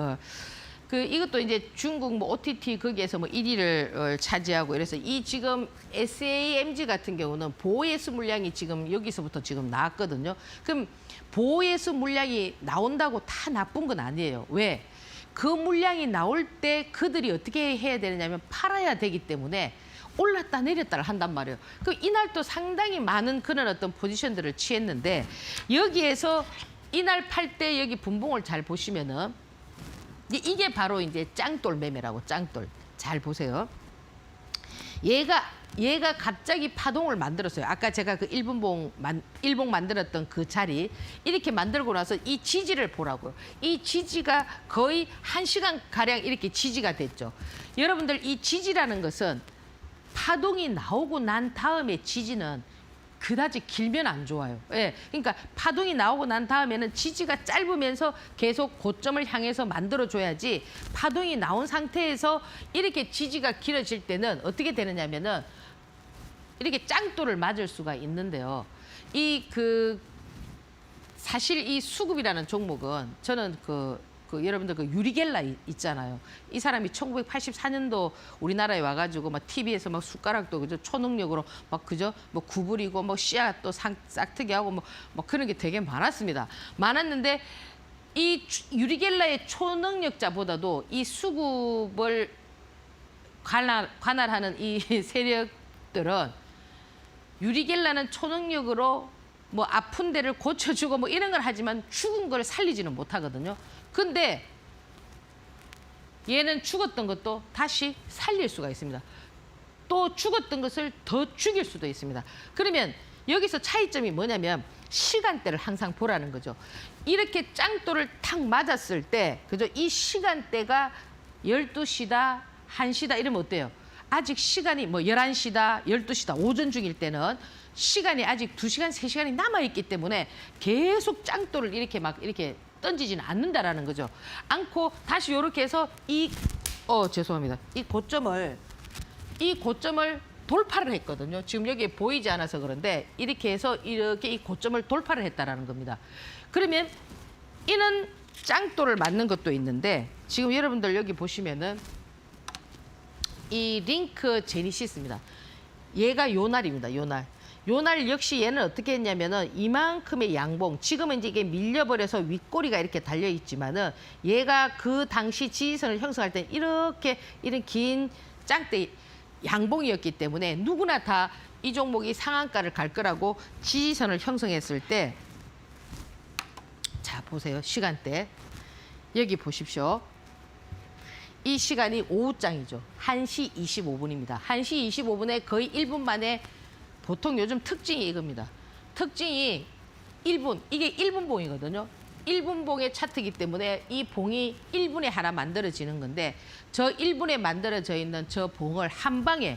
그 이것도 이제 중국 뭐 OTT 거기에서 뭐 1위를 차지하고 이래서 이 지금 SAMG 같은 경우는 보호예수 물량이 지금 여기서부터 지금 나왔거든요. 그럼 보호예수 물량이 나온다고 다 나쁜 건 아니에요. 왜? 그 물량이 나올 때 그들이 어떻게 해야 되느냐면 팔아야 되기 때문에 올랐다 내렸다를 한단 말이에요. 그 이날 또 상당히 많은 그런 어떤 포지션들을 취했는데 여기에서 이날 팔 때 여기 분봉을 잘 보시면은 이게 바로 이제 짱돌 매매라고 짱돌. 잘 보세요. 얘가 갑자기 파동을 만들었어요. 아까 제가 그 일봉 만들었던 그 자리 이렇게 만들고 나서 이 지지를 보라고요. 이 지지가 거의 1시간 가량 이렇게 지지가 됐죠. 여러분들 이 지지라는 것은 파동이 나오고 난 다음에 지지는 그다지 길면 안 좋아요. 예, 그러니까 파동이 나오고 난 다음에는 지지가 짧으면서 계속 고점을 향해서 만들어줘야지 파동이 나온 상태에서 이렇게 지지가 길어질 때는 어떻게 되느냐면은 이렇게 짱돌을 맞을 수가 있는데요. 사실 이 수급이라는 종목은 저는 여러분들 그 유리겔라 있잖아요. 이 사람이 1984년도 우리나라에 와가지고 막 TV에서 막 숟가락도 그저 초능력으로 막 그저 뭐 구부리고 뭐 씨앗 또 싹트게 하고 뭐 그런 게 되게 많았습니다. 많았는데 이 유리겔라의 초능력자보다도 이 수급을 관할하는 이 세력들은 유리겔라는 초능력으로 뭐 아픈 데를 고쳐주고 뭐 이런 걸 하지만 죽은 걸 살리지는 못하거든요. 근데 얘는 죽었던 것도 다시 살릴 수가 있습니다. 또 죽었던 것을 더 죽일 수도 있습니다. 그러면 여기서 차이점이 뭐냐면 시간대를 항상 보라는 거죠. 이렇게 짱돌을 탁 맞았을 때 그죠? 이 시간대가 12시다, 1시다 이러면 어때요? 아직 시간이 뭐 11시다, 12시다, 오전 중일 때는 시간이 아직 2시간, 3시간이 남아있기 때문에 계속 짱돌을 이렇게 던지지는 않는다라는 거죠. 않고 다시 이렇게 해서 죄송합니다. 이 고점을 돌파를 했거든요. 지금 여기에 보이지 않아서 그런데 이렇게 해서 이렇게 이 고점을 돌파를 했다라는 겁니다. 그러면 이는 짱돌을 맞는 것도 있는데 지금 여러분들 여기 보시면은 이 링크 제니시스입니다. 얘가 요날입니다. 요날 역시 얘는 어떻게 했냐면은 이만큼의 양봉, 지금은 이제 이게 밀려버려서 윗꼬리가 이렇게 달려있지만은 얘가 그 당시 지지선을 형성할 때 이렇게 이런 긴 짱대 양봉이었기 때문에 누구나 다 이 종목이 상한가를 갈 거라고 지지선을 형성했을 때 자, 보세요. 시간대. 여기 보십시오. 이 시간이 오후장이죠. 1시 25분입니다. 1시 25분에 거의 1분 만에 보통 요즘 특징이 이겁니다. 특징이 1분, 이게 1분 봉이거든요. 1분 봉의 차트이기 때문에 이 봉이 1분에 하나 만들어지는 건데 저 1분에 만들어져 있는 저 봉을 한 방에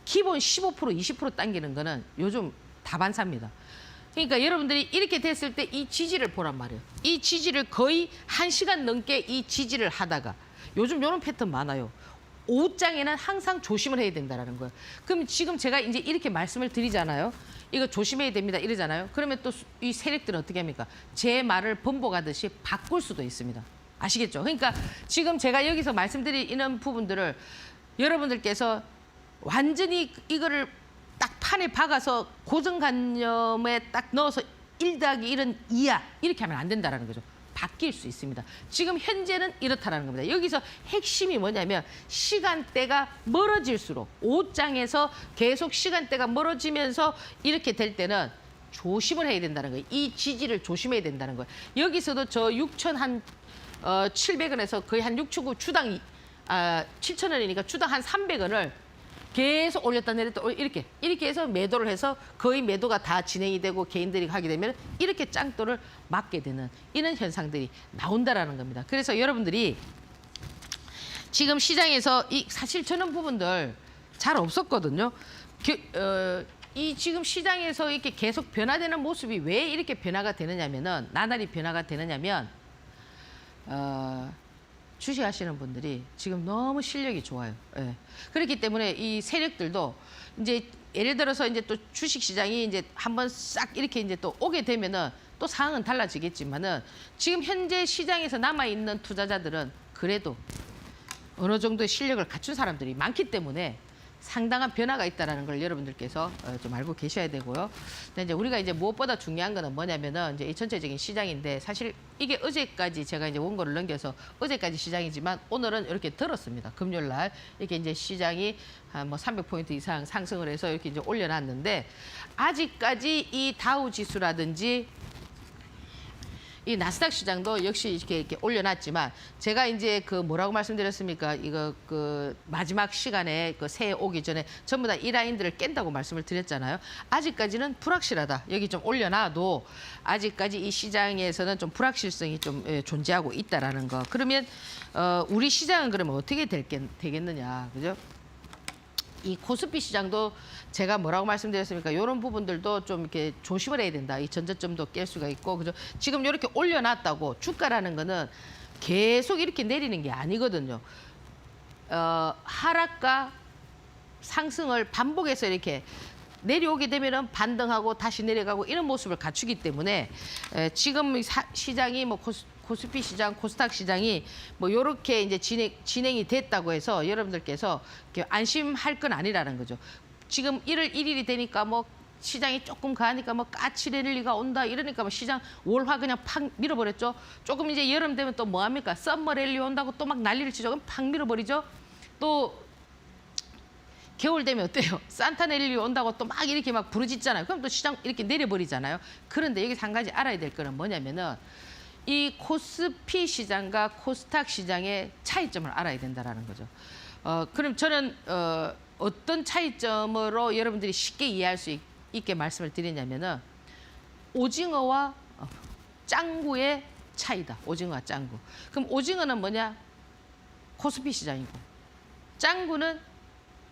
기본 15%, 20% 당기는 거는 요즘 다반사입니다. 그러니까 여러분들이 이렇게 됐을 때 이 지지를 보란 말이에요. 이 지지를 거의 1시간 넘게 이 지지를 하다가 요즘 이런 패턴 많아요. 오후장에는 항상 조심을 해야 된다는 거예요. 그럼 지금 제가 이제 이렇게 말씀을 드리잖아요. 이거 조심해야 됩니다. 이러잖아요. 그러면 또 이 세력들은 어떻게 합니까? 제 말을 번복하듯이 바꿀 수도 있습니다. 아시겠죠? 그러니까 지금 제가 여기서 말씀드리는 부분들을 여러분들께서 완전히 이거를 딱 판에 박아서 고정관념에 딱 넣어서 1 더하기 1은 2야. 이렇게 하면 안 된다는 거죠. 바뀔 수 있습니다. 지금 현재는 이렇다라는 겁니다. 여기서 핵심이 뭐냐면 시간대가 멀어질수록 오장에서 계속 시간대가 멀어지면서 이렇게 될 때는 조심을 해야 된다는 거예요. 이 지지를 조심해야 된다는 거예요. 여기서도 저 6,700원에서 거의 한 6,900 주당 7,000원이니까 주당 한 300원을 계속 올렸다 내렸다 이렇게 해서 매도를 해서 거의 매도가 다 진행이 되고 개인들이 하게 되면 이렇게 짱돌을 맞게 되는 이런 현상들이 나온다라는 겁니다. 그래서 여러분들이 지금 시장에서 사실 저는 부분들 잘 없었거든요. 이 지금 시장에서 이렇게 계속 변화되는 모습이 왜 이렇게 변화가 되느냐면은 나날이 변화가 되느냐면 주식하시는 분들이 지금 너무 실력이 좋아요. 예. 그렇기 때문에 이 세력들도 이제 예를 들어서 이제 또 주식 시장이 이제 한번 싹 이렇게 이제 또 오게 되면은 또 상황은 달라지겠지만은 지금 현재 시장에서 남아 있는 투자자들은 그래도 어느 정도의 실력을 갖춘 사람들이 많기 때문에 상당한 변화가 있다라는 걸 여러분들께서 좀 알고 계셔야 되고요. 근데 이제 우리가 이제 무엇보다 중요한 거는 뭐냐면은 이제 이 전체적인 시장인데 사실 이게 어제까지 제가 이제 원고를 넘겨서 어제까지 시장이지만 오늘은 이렇게 들었습니다. 금요일 날 이렇게 이제 시장이 한 뭐 300포인트 이상 상승을 해서 이렇게 이제 올려놨는데 아직까지 이 다우 지수라든지 이 나스닥 시장도 역시 이렇게 올려놨지만 제가 이제 그 뭐라고 말씀드렸습니까? 이거 그 마지막 시간에 그 새해 오기 전에 전부 다 이 라인들을 깬다고 말씀을 드렸잖아요. 아직까지는 불확실하다. 여기 좀 올려놔도 아직까지 이 시장에서는 좀 불확실성이 좀 존재하고 있다라는 거. 그러면 우리 시장은 그러면 어떻게 되겠느냐, 그죠? 이 코스피 시장도 제가 뭐라고 말씀드렸습니까? 이런 부분들도 좀 이렇게 조심을 해야 된다. 이 전저점도 깰 수가 있고, 그죠? 지금 이렇게 올려놨다고 주가라는 거는 계속 이렇게 내리는 게 아니거든요. 하락과 상승을 반복해서 이렇게 내려오게 되면은 반등하고 다시 내려가고 이런 모습을 갖추기 때문에 지금 시장이 뭐 코스피 시장, 코스닥 시장이 뭐 이렇게 이제 진행이 됐다고 해서 여러분들께서 이렇게 안심할 건 아니라는 거죠. 지금 1월 1일이 되니까 뭐 시장이 조금 가니까 뭐 까치 랠리가 온다 이러니까 뭐 시장 월화 그냥 팍 밀어버렸죠. 조금 이제 여름 되면 또 뭐 합니까? 썸머 랠리 온다고 또 막 난리를 치죠. 그럼 팍 밀어버리죠. 또 겨울 되면 어때요? 산타 랠리 온다고 또 막 이렇게 막 부르짖잖아요. 그럼 또 시장 이렇게 내려버리잖아요. 그런데 여기서 한 가지 알아야 될 거는 뭐냐면은 이 코스피 시장과 코스닥 시장의 차이점을 알아야 된다라는 거죠. 그럼 저는 어떤 차이점으로 여러분들이 쉽게 이해할 수 있게 말씀을 드리냐면은 오징어와 짱구의 차이다. 오징어와 짱구. 그럼 오징어는 뭐냐? 코스피 시장이고 짱구는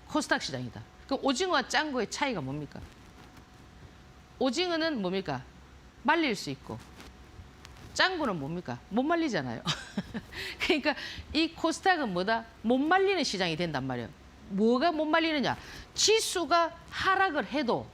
코스닥 시장이다. 그럼 오징어와 짱구의 차이가 뭡니까? 오징어는 뭡니까? 말릴 수 있고 짱구는 뭡니까? 못 말리잖아요. 그러니까 이 코스닥은 뭐다? 못 말리는 시장이 된단 말이에요. 뭐가 못 말리느냐? 지수가 하락을 해도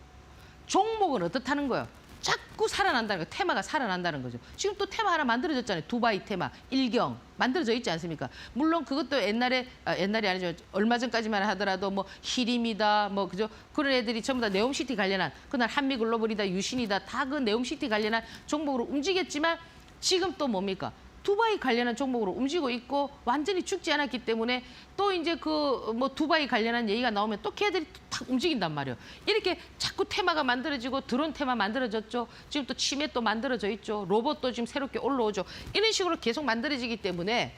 종목은 어떻다는 거예요? 자꾸 살아난다는 거예요. 테마가 살아난다는 거죠. 지금 또 테마 하나 만들어졌잖아요. 두바이 테마, 일경 만들어져 있지 않습니까? 물론 그것도 옛날이 아니죠. 얼마 전까지만 하더라도 뭐 히림이다, 뭐 그죠? 그런 애들이 전부 다 네옴시티 관련한 그날 한미글로벌이다, 유신이다 다 그 네옴시티 관련한 종목으로 움직였지만 지금 또 뭡니까? 두바이 관련한 종목으로 움직이고 있고 완전히 죽지 않았기 때문에 또 이제 그 뭐 두바이 관련한 얘기가 나오면 또 걔들이 탁 움직인단 말이에요. 이렇게 자꾸 테마가 만들어지고 드론 테마 만들어졌죠. 지금 또 치매 또 만들어져 있죠. 로봇도 지금 새롭게 올라오죠. 이런 식으로 계속 만들어지기 때문에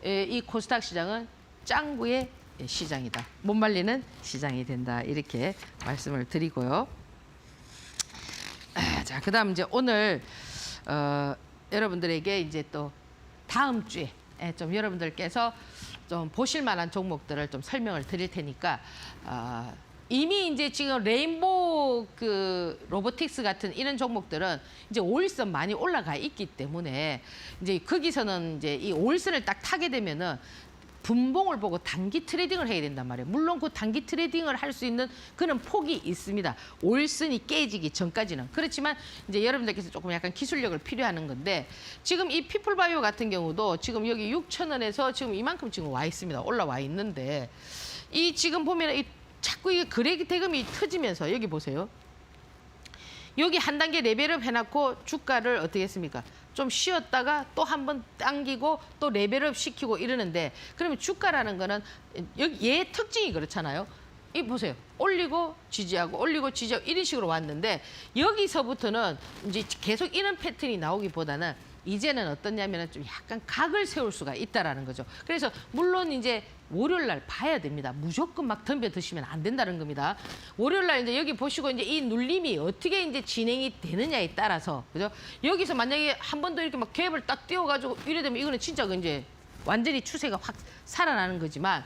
이 코스닥 시장은 짱구의 시장이다. 못 말리는 시장이 된다. 이렇게 말씀을 드리고요. 자, 그다음 이제 오늘 여러분들에게 이제 또 다음 주에 좀 여러분들께서 좀 보실 만한 종목들을 좀 설명을 드릴 테니까 이미 이제 지금 레인보우 그 로보틱스 같은 이런 종목들은 이제 5일선 많이 올라가 있기 때문에 이제 거기서는 이제 이 5일선을 딱 타게 되면은 분봉을 보고 단기 트레이딩을 해야 된단 말이에요. 물론 그 단기 트레이딩을 할 수 있는 그런 폭이 있습니다. 5일선이 깨지기 전까지는. 그렇지만 이제 여러분들께서 조금 약간 기술력을 필요하는 건데 지금 이 피플바이오 같은 경우도 지금 여기 6,000원에서 지금 이만큼 지금 와 있습니다. 올라와 있는데 이 지금 보면 이 자꾸 이 거래 대금이 터지면서 여기 보세요. 여기 한 단계 레벨업 해놓고 주가를 어떻게 했습니까? 좀 쉬었다가 또 한 번 당기고 또 레벨업 시키고 이러는데 그러면 주가라는 거는 여기 얘 특징이 그렇잖아요. 이 보세요. 올리고 지지하고 올리고 지지하고 이런 식으로 왔는데 여기서부터는 이제 계속 이런 패턴이 나오기보다는 이제는 어떠냐면은 좀 약간 각을 세울 수가 있다라는 거죠. 그래서 물론 이제 월요일 날 봐야 됩니다. 무조건 막 덤벼 드시면 안 된다는 겁니다. 월요일 날 이제 여기 보시고 이제 이 눌림이 어떻게 이제 진행이 되느냐에 따라서 그죠? 여기서 만약에 한 번 더 이렇게 막 갭을 딱 띄워가지고 이래 되면 이거는 진짜 이제 완전히 추세가 확 살아나는 거지만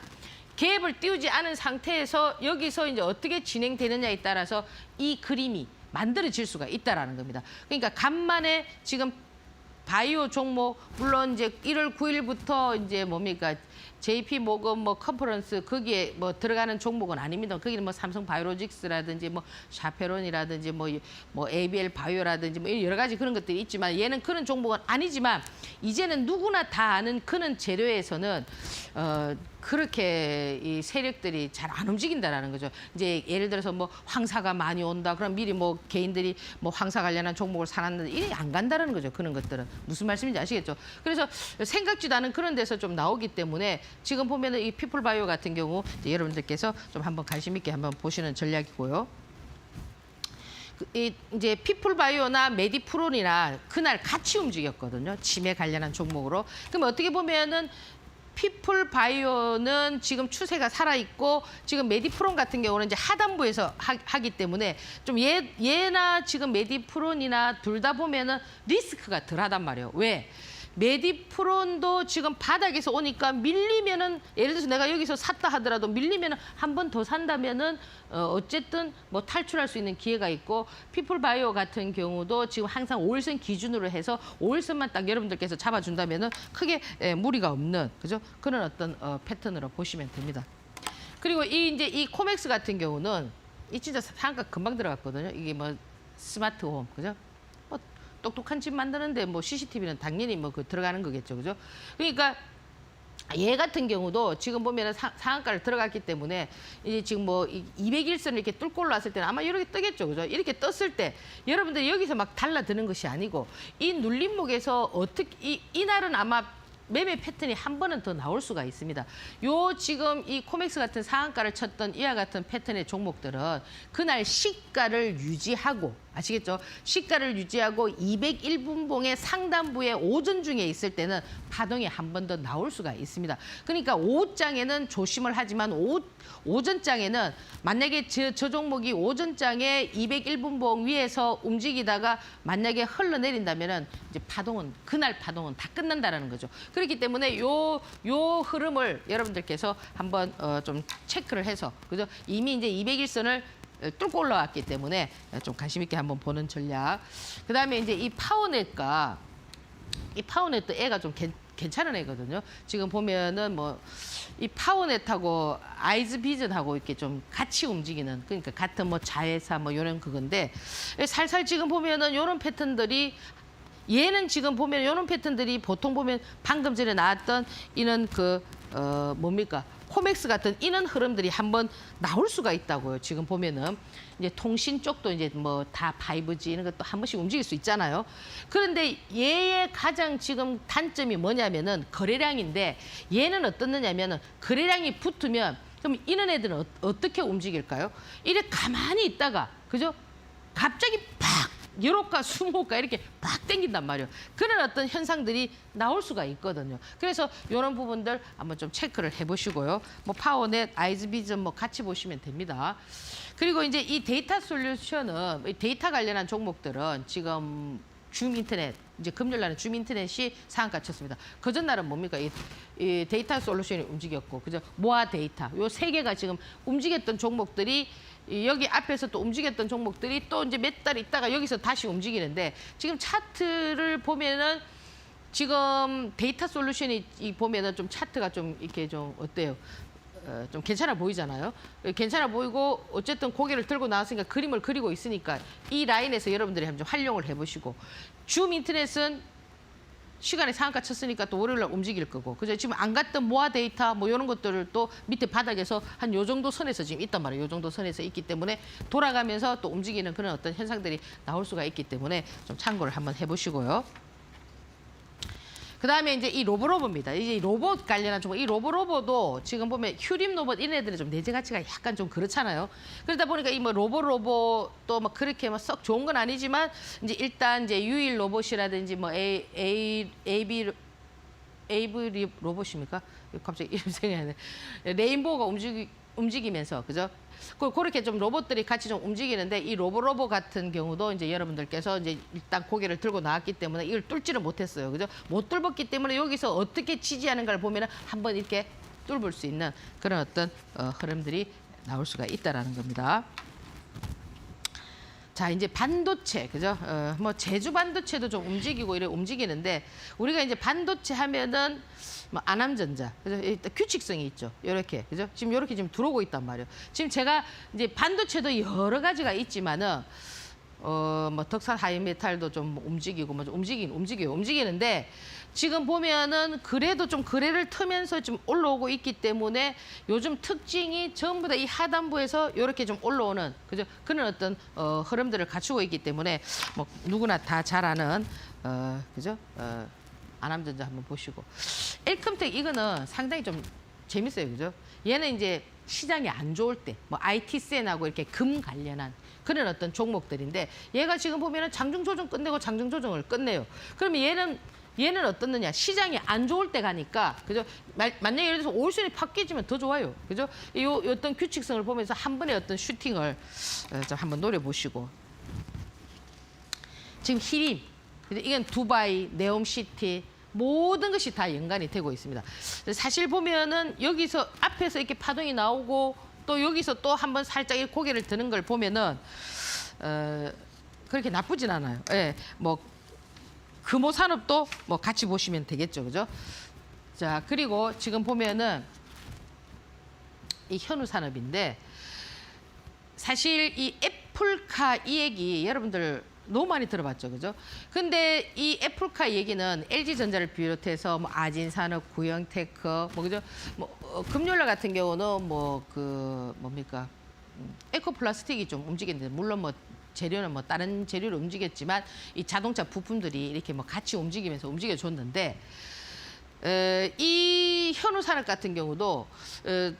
갭을 띄우지 않은 상태에서 여기서 이제 어떻게 진행되느냐에 따라서 이 그림이 만들어질 수가 있다라는 겁니다. 그러니까 간만에 지금 바이오 종목 물론 이제 1월 9일부터 이제 뭡니까 JP 모건 뭐 컨퍼런스 거기에 뭐 들어가는 종목은 아닙니다. 거기는 뭐 삼성 바이오로직스라든지 뭐 샤페론이라든지 뭐 ABL 바이오라든지 뭐 여러 가지 그런 것들이 있지만 얘는 그런 종목은 아니지만 이제는 누구나 다 아는 그런 재료에서는 그렇게 이 세력들이 잘 안 움직인다라는 거죠. 이제 예를 들어서 뭐 황사가 많이 온다. 그럼 미리 뭐 개인들이 뭐 황사 관련한 종목을 사놨는데 이게 안 간다는 거죠. 그런 것들은 무슨 말씀인지 아시겠죠? 그래서 생각지도 않은 그런 데서 좀 나오기 때문에 지금 보면은 이 피플바이오 같은 경우 이제 여러분들께서 좀 한번 관심 있게 한번 보시는 전략이고요. 이제 피플바이오나 메디프론이나 그날 같이 움직였거든요. 치매 관련한 종목으로. 그럼 어떻게 보면은 피플바이오는 지금 추세가 살아있고 지금 메디프론 같은 경우는 이제 하단부에서 하기 때문에 좀 얘나 지금 메디프론이나 둘 다 보면은 리스크가 덜하단 말이에요. 왜? 메디프론도 지금 바닥에서 오니까 밀리면은 예를 들어서 내가 여기서 샀다 하더라도 밀리면은 한 번 더 산다면은 어쨌든 뭐 탈출할 수 있는 기회가 있고 피플바이오 같은 경우도 지금 항상 5일선 기준으로 해서 5일선만 딱 여러분들께서 잡아준다면은 크게 무리가 없는 그죠? 그런 어떤 패턴으로 보시면 됩니다. 그리고 이제 이 코맥스 같은 경우는 이 진짜 상가 금방 들어갔거든요. 이게 뭐 스마트홈 그죠? 똑똑한 집 만드는데 뭐 CCTV는 당연히 뭐 그 들어가는 거겠죠, 그죠? 그러니까 얘 같은 경우도 지금 보면은 상한가를 들어갔기 때문에 이제 지금 뭐 201선을 이렇게 뚫고 올라왔을 때는 아마 이렇게 뜨겠죠, 그죠? 이렇게 떴을 때 여러분들 여기서 막 달라드는 것이 아니고 이 눌림목에서 어떻게 이날은 아마 매매 패턴이 한 번은 더 나올 수가 있습니다. 요 지금 이 코맥스 같은 상한가를 쳤던 이와 같은 패턴의 종목들은 그날 시가를 유지하고 아시겠죠? 시가를 유지하고 201분봉의 상단부에 오전 중에 있을 때는 파동이 한 번 더 나올 수가 있습니다. 그러니까 오후장에는 조심을 하지만 오전장에는 만약에 저 종목이 오전장에 201분봉 위에서 움직이다가 만약에 흘러내린다면은 이제 파동은 그날 파동은 다 끝난다라는 거죠. 그렇기 때문에 요 흐름을 여러분들께서 한번 좀 체크를 해서 그죠? 이미 이제 201선을 뚫고 올라왔기 때문에 좀 관심 있게 한번 보는 전략. 그다음에 이제 이 파워넷과 이 파워넷도 애가 좀 괜찮은 애거든요. 지금 보면은 뭐 이 파워넷하고 아이즈비전하고 이렇게 좀 같이 움직이는 그러니까 같은 뭐 자회사 뭐 이런 그건데 살살 지금 보면은 이런 패턴들이 얘는 지금 보면 이런 패턴들이 보통 보면 방금 전에 나왔던 이런 뭡니까? 코맥스 같은 이런 흐름들이 한번 나올 수가 있다고요. 지금 보면은 이제 통신 쪽도 이제 뭐 다 5G 이런 것도 한 번씩 움직일 수 있잖아요. 그런데 얘의 가장 지금 단점이 뭐냐면은 거래량인데 얘는 어떻느냐면은 거래량이 붙으면 그럼 이런 애들은 어떻게 움직일까요? 이래 가만히 있다가 그죠? 갑자기 팍 유로가 수모가 이렇게 팍 땡긴단 말이에요. 그런 어떤 현상들이 나올 수가 있거든요. 그래서 이런 부분들 한번 좀 체크를 해보시고요. 뭐 파워넷, 아이즈비전 뭐 같이 보시면 됩니다. 그리고 이제 이 데이터 솔루션은 데이터 관련한 종목들은 지금 줌인터넷 이제 금요일 날은 줌인터넷이 상한가 쳤습니다. 그 전날은 뭡니까? 이 데이터 솔루션이 움직였고 그죠? 모아 데이터 요 세 개가 지금 움직였던 종목들이 여기 앞에서 또 움직였던 종목들이 또 이제 몇 달 있다가 여기서 다시 움직이는데 지금 차트를 보면은 지금 데이터 솔루션이 보면은 좀 차트가 좀 이렇게 좀 어때요? 좀 괜찮아 보이잖아요. 괜찮아 보이고 어쨌든 고개를 들고 나왔으니까 그림을 그리고 있으니까 이 라인에서 여러분들이 한번 좀 활용을 해보시고 줌 인터넷은 시간에 상한가 쳤으니까 또 월요일 날 움직일 거고 그죠? 지금 안 갔던 모아 데이터 뭐 이런 것들을 또 밑에 바닥에서 한 요 정도 선에서 지금 있단 말이에요. 요 정도 선에서 있기 때문에 돌아가면서 또 움직이는 그런 어떤 현상들이 나올 수가 있기 때문에 좀 참고를 한번 해보시고요. 그다음에 이제 이 로보로보입니다. 이제 로봇 관련한 종목, 이 로보로보도 지금 보면 휴림 로봇 이런 애들은 좀 내재 가치가 약간 좀 그렇잖아요. 그러다 보니까 이 뭐 로보로보도 뭐 그렇게 뭐 썩 좋은 건 아니지만 이제 일단 이제 유일 로봇이라든지 뭐 AB 로봇입니까? 갑자기 이름 생각이 안 나네. 레인보우가 움직이면서 그죠? 그렇게 좀 로봇들이 같이 좀 움직이는데 이 로보 같은 경우도 이제 여러분들께서 이제 일단 고개를 들고 나왔기 때문에 이걸 뚫지를 못했어요. 그죠? 못 뚫었기 때문에 여기서 어떻게 지지하는가를 보면은 한번 이렇게 뚫을 수 있는 그런 어떤 흐름들이 나올 수가 있다라는 겁니다. 자, 이제 반도체, 그죠? 뭐 제주 반도체도 좀 움직이고 이래 움직이는데 우리가 이제 반도체 하면은 뭐 안암전자, 그죠? 일단 규칙성이 있죠. 이렇게, 그죠? 지금 이렇게 지금 들어오고 있단 말이에요. 지금 제가 이제 반도체도 여러 가지가 있지만은 뭐 덕산 하이메탈도 좀 움직이고 뭐 움직이는데 지금 보면은 그래도 좀 거래를 트면서 좀 올라오고 있기 때문에 요즘 특징이 전부 다 이 하단부에서 이렇게 좀 올라오는 그죠? 그런 어떤 흐름들을 갖추고 있기 때문에 뭐 누구나 다 잘 아는 그죠? 안암전자 한번 보시고 엘컴텍 이거는 상당히 좀 재밌어요, 그죠? 얘는 이제 시장이 안 좋을 때, 뭐 IT센하고 이렇게 금 관련한 그런 어떤 종목들인데 얘가 지금 보면은 장중 조정 끝내고 장중 조정을 끝내요. 그러면 얘는 어떻느냐? 시장이 안 좋을 때 가니까 그죠? 만약에 예를 들어서 올순이 팍 깨지면 더 좋아요, 그죠? 요 어떤 규칙성을 보면서 한 번의 어떤 슈팅을 좀 한번 노려보시고 지금 히림, 이건 두바이, 네옴시티 모든 것이 다 연관이 되고 있습니다. 사실 보면은 여기서 앞에서 이렇게 파동이 나오고 또 여기서 또 한번 살짝 이 고개를 드는 걸 보면은 그렇게 나쁘진 않아요. 예, 뭐 금호 산업도 뭐 같이 보시면 되겠죠, 그죠? 자, 그리고 지금 보면은 이 현우 산업인데 사실 이 애플카 이 얘기 여러분들 너무 많이 들어봤죠, 그죠? 근데 이 애플카 얘기는 LG전자를 비롯해서 뭐 아진산업, 구형테크, 뭐 그죠? 뭐 금요일날 같은 경우는 뭐 그 뭡니까? 에코플라스틱이 좀 움직였는데 물론 뭐 재료는 뭐 다른 재료로 움직였지만 이 자동차 부품들이 이렇게 뭐 같이 움직이면서 움직여줬는데 이 현우산업 같은 경우도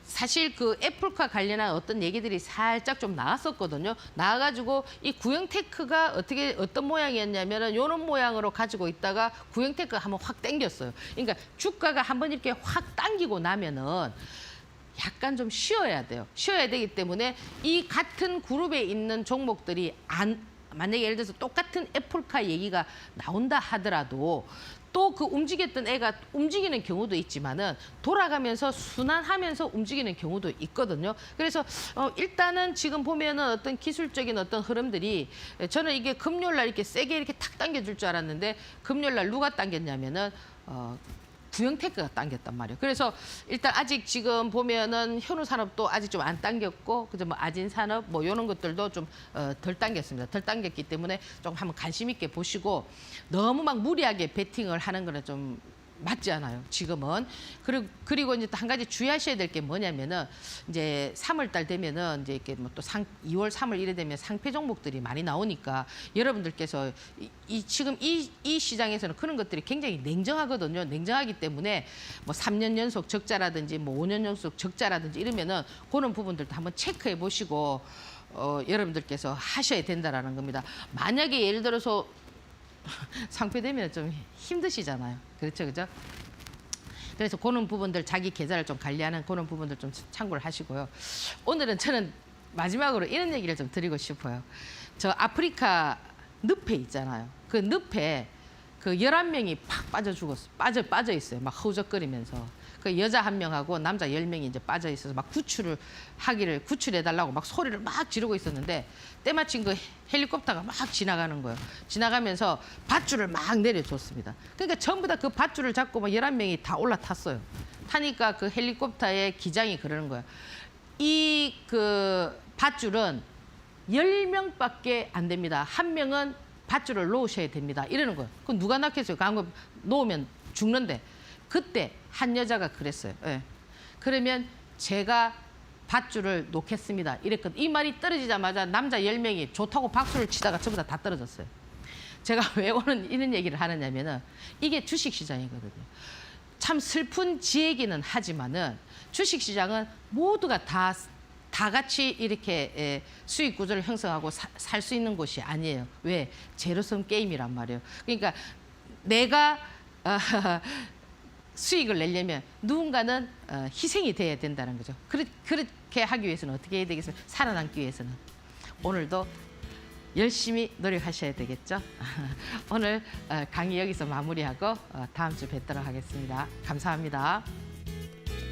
사실 그 애플과 관련한 어떤 얘기들이 살짝 좀 나왔었거든요. 나와가지고 이 구형테크가 어떤 모양이었냐면은 이런 모양으로 가지고 있다가 구형테크가 한번 확 당겼어요. 그러니까 주가가 한번 이렇게 확 당기고 나면은 약간 좀 쉬어야 돼요. 쉬어야 되기 때문에 이 같은 그룹에 있는 종목들이 만약에 예를 들어서 똑같은 애플카 얘기가 나온다 하더라도 또 그 움직였던 애가 움직이는 경우도 있지만은 돌아가면서 순환하면서 움직이는 경우도 있거든요. 그래서 일단은 지금 보면은 어떤 기술적인 어떤 흐름들이 저는 이게 금요일 날 이렇게 세게 이렇게 탁 당겨줄 줄 알았는데 금요일 날 누가 당겼냐면은 구형테크가 당겼단 말이에요. 그래서 일단 아직 지금 보면은 현우산업도 아직 좀 안 당겼고, 그죠? 뭐 아진산업 뭐 이런 것들도 좀 덜 당겼습니다. 덜 당겼기 때문에 좀 한번 관심 있게 보시고 너무 막 무리하게 베팅을 하는 거는 좀 맞지 않아요, 지금은. 그리고 이제 또 한 가지 주의하셔야 될 게 뭐냐면은 이제 3월 달 되면은 이제 이렇게 뭐 또 2월, 3월 이래 되면 상패 종목들이 많이 나오니까 여러분들께서 지금 이 시장에서는 그런 것들이 굉장히 냉정하거든요. 냉정하기 때문에 뭐 3년 연속 적자라든지 뭐 5년 연속 적자라든지 이러면은 그런 부분들도 한번 체크해 보시고 여러분들께서 하셔야 된다라는 겁니다. 만약에 예를 들어서 상폐되면 좀 힘드시잖아요. 그렇죠, 그죠? 그래서 그런 부분들 자기 계좌를 좀 관리하는 그런 부분들 좀 참고를 하시고요. 오늘은 저는 마지막으로 이런 얘기를 좀 드리고 싶어요. 저 아프리카 늪에 있잖아요. 그 늪에 그 11명이 팍 빠져 있어요. 막 허우적거리면서. 그 여자 1명하고 남자 10명이 이제 빠져 있어서 막 구출해달라고 막 소리를 막 지르고 있었는데 때마침 그 헬리콥터가 막 지나가는 거예요. 지나가면서 밧줄을 막 내려줬습니다. 그러니까 전부 다 그 밧줄을 잡고 막 11명이 다 올라탔어요. 타니까 그 헬리콥터의 기장이 그러는 거예요. 이 그 밧줄은 10명밖에 안 됩니다. 1명은 밧줄을 놓으셔야 됩니다. 이러는 거예요. 그럼 누가 낳겠어요? 그거 놓으면 죽는데. 그때 한 여자가 그랬어요. 예. 그러면 제가 밧줄을 놓겠습니다. 이랬거든요. 이 말이 떨어지자마자 남자 10명이 좋다고 박수를 치다가 전부 다 떨어졌어요. 제가 왜 오늘 이런 얘기를 하느냐면은 이게 주식시장이거든요. 참 슬픈 지혜기는 하지만은 주식시장은 모두가 다 같이 이렇게 수익 구조를 형성하고 살 수 있는 곳이 아니에요. 왜? 제로섬 게임이란 말이에요. 그러니까 내가 수익을 내려면 누군가는 희생이 돼야 된다는 거죠. 그렇게 하기 위해서는 어떻게 해야 되겠습니까? 살아남기 위해서는. 오늘도 열심히 노력하셔야 되겠죠. 오늘 강의 여기서 마무리하고 다음 주 뵙도록 하겠습니다. 감사합니다.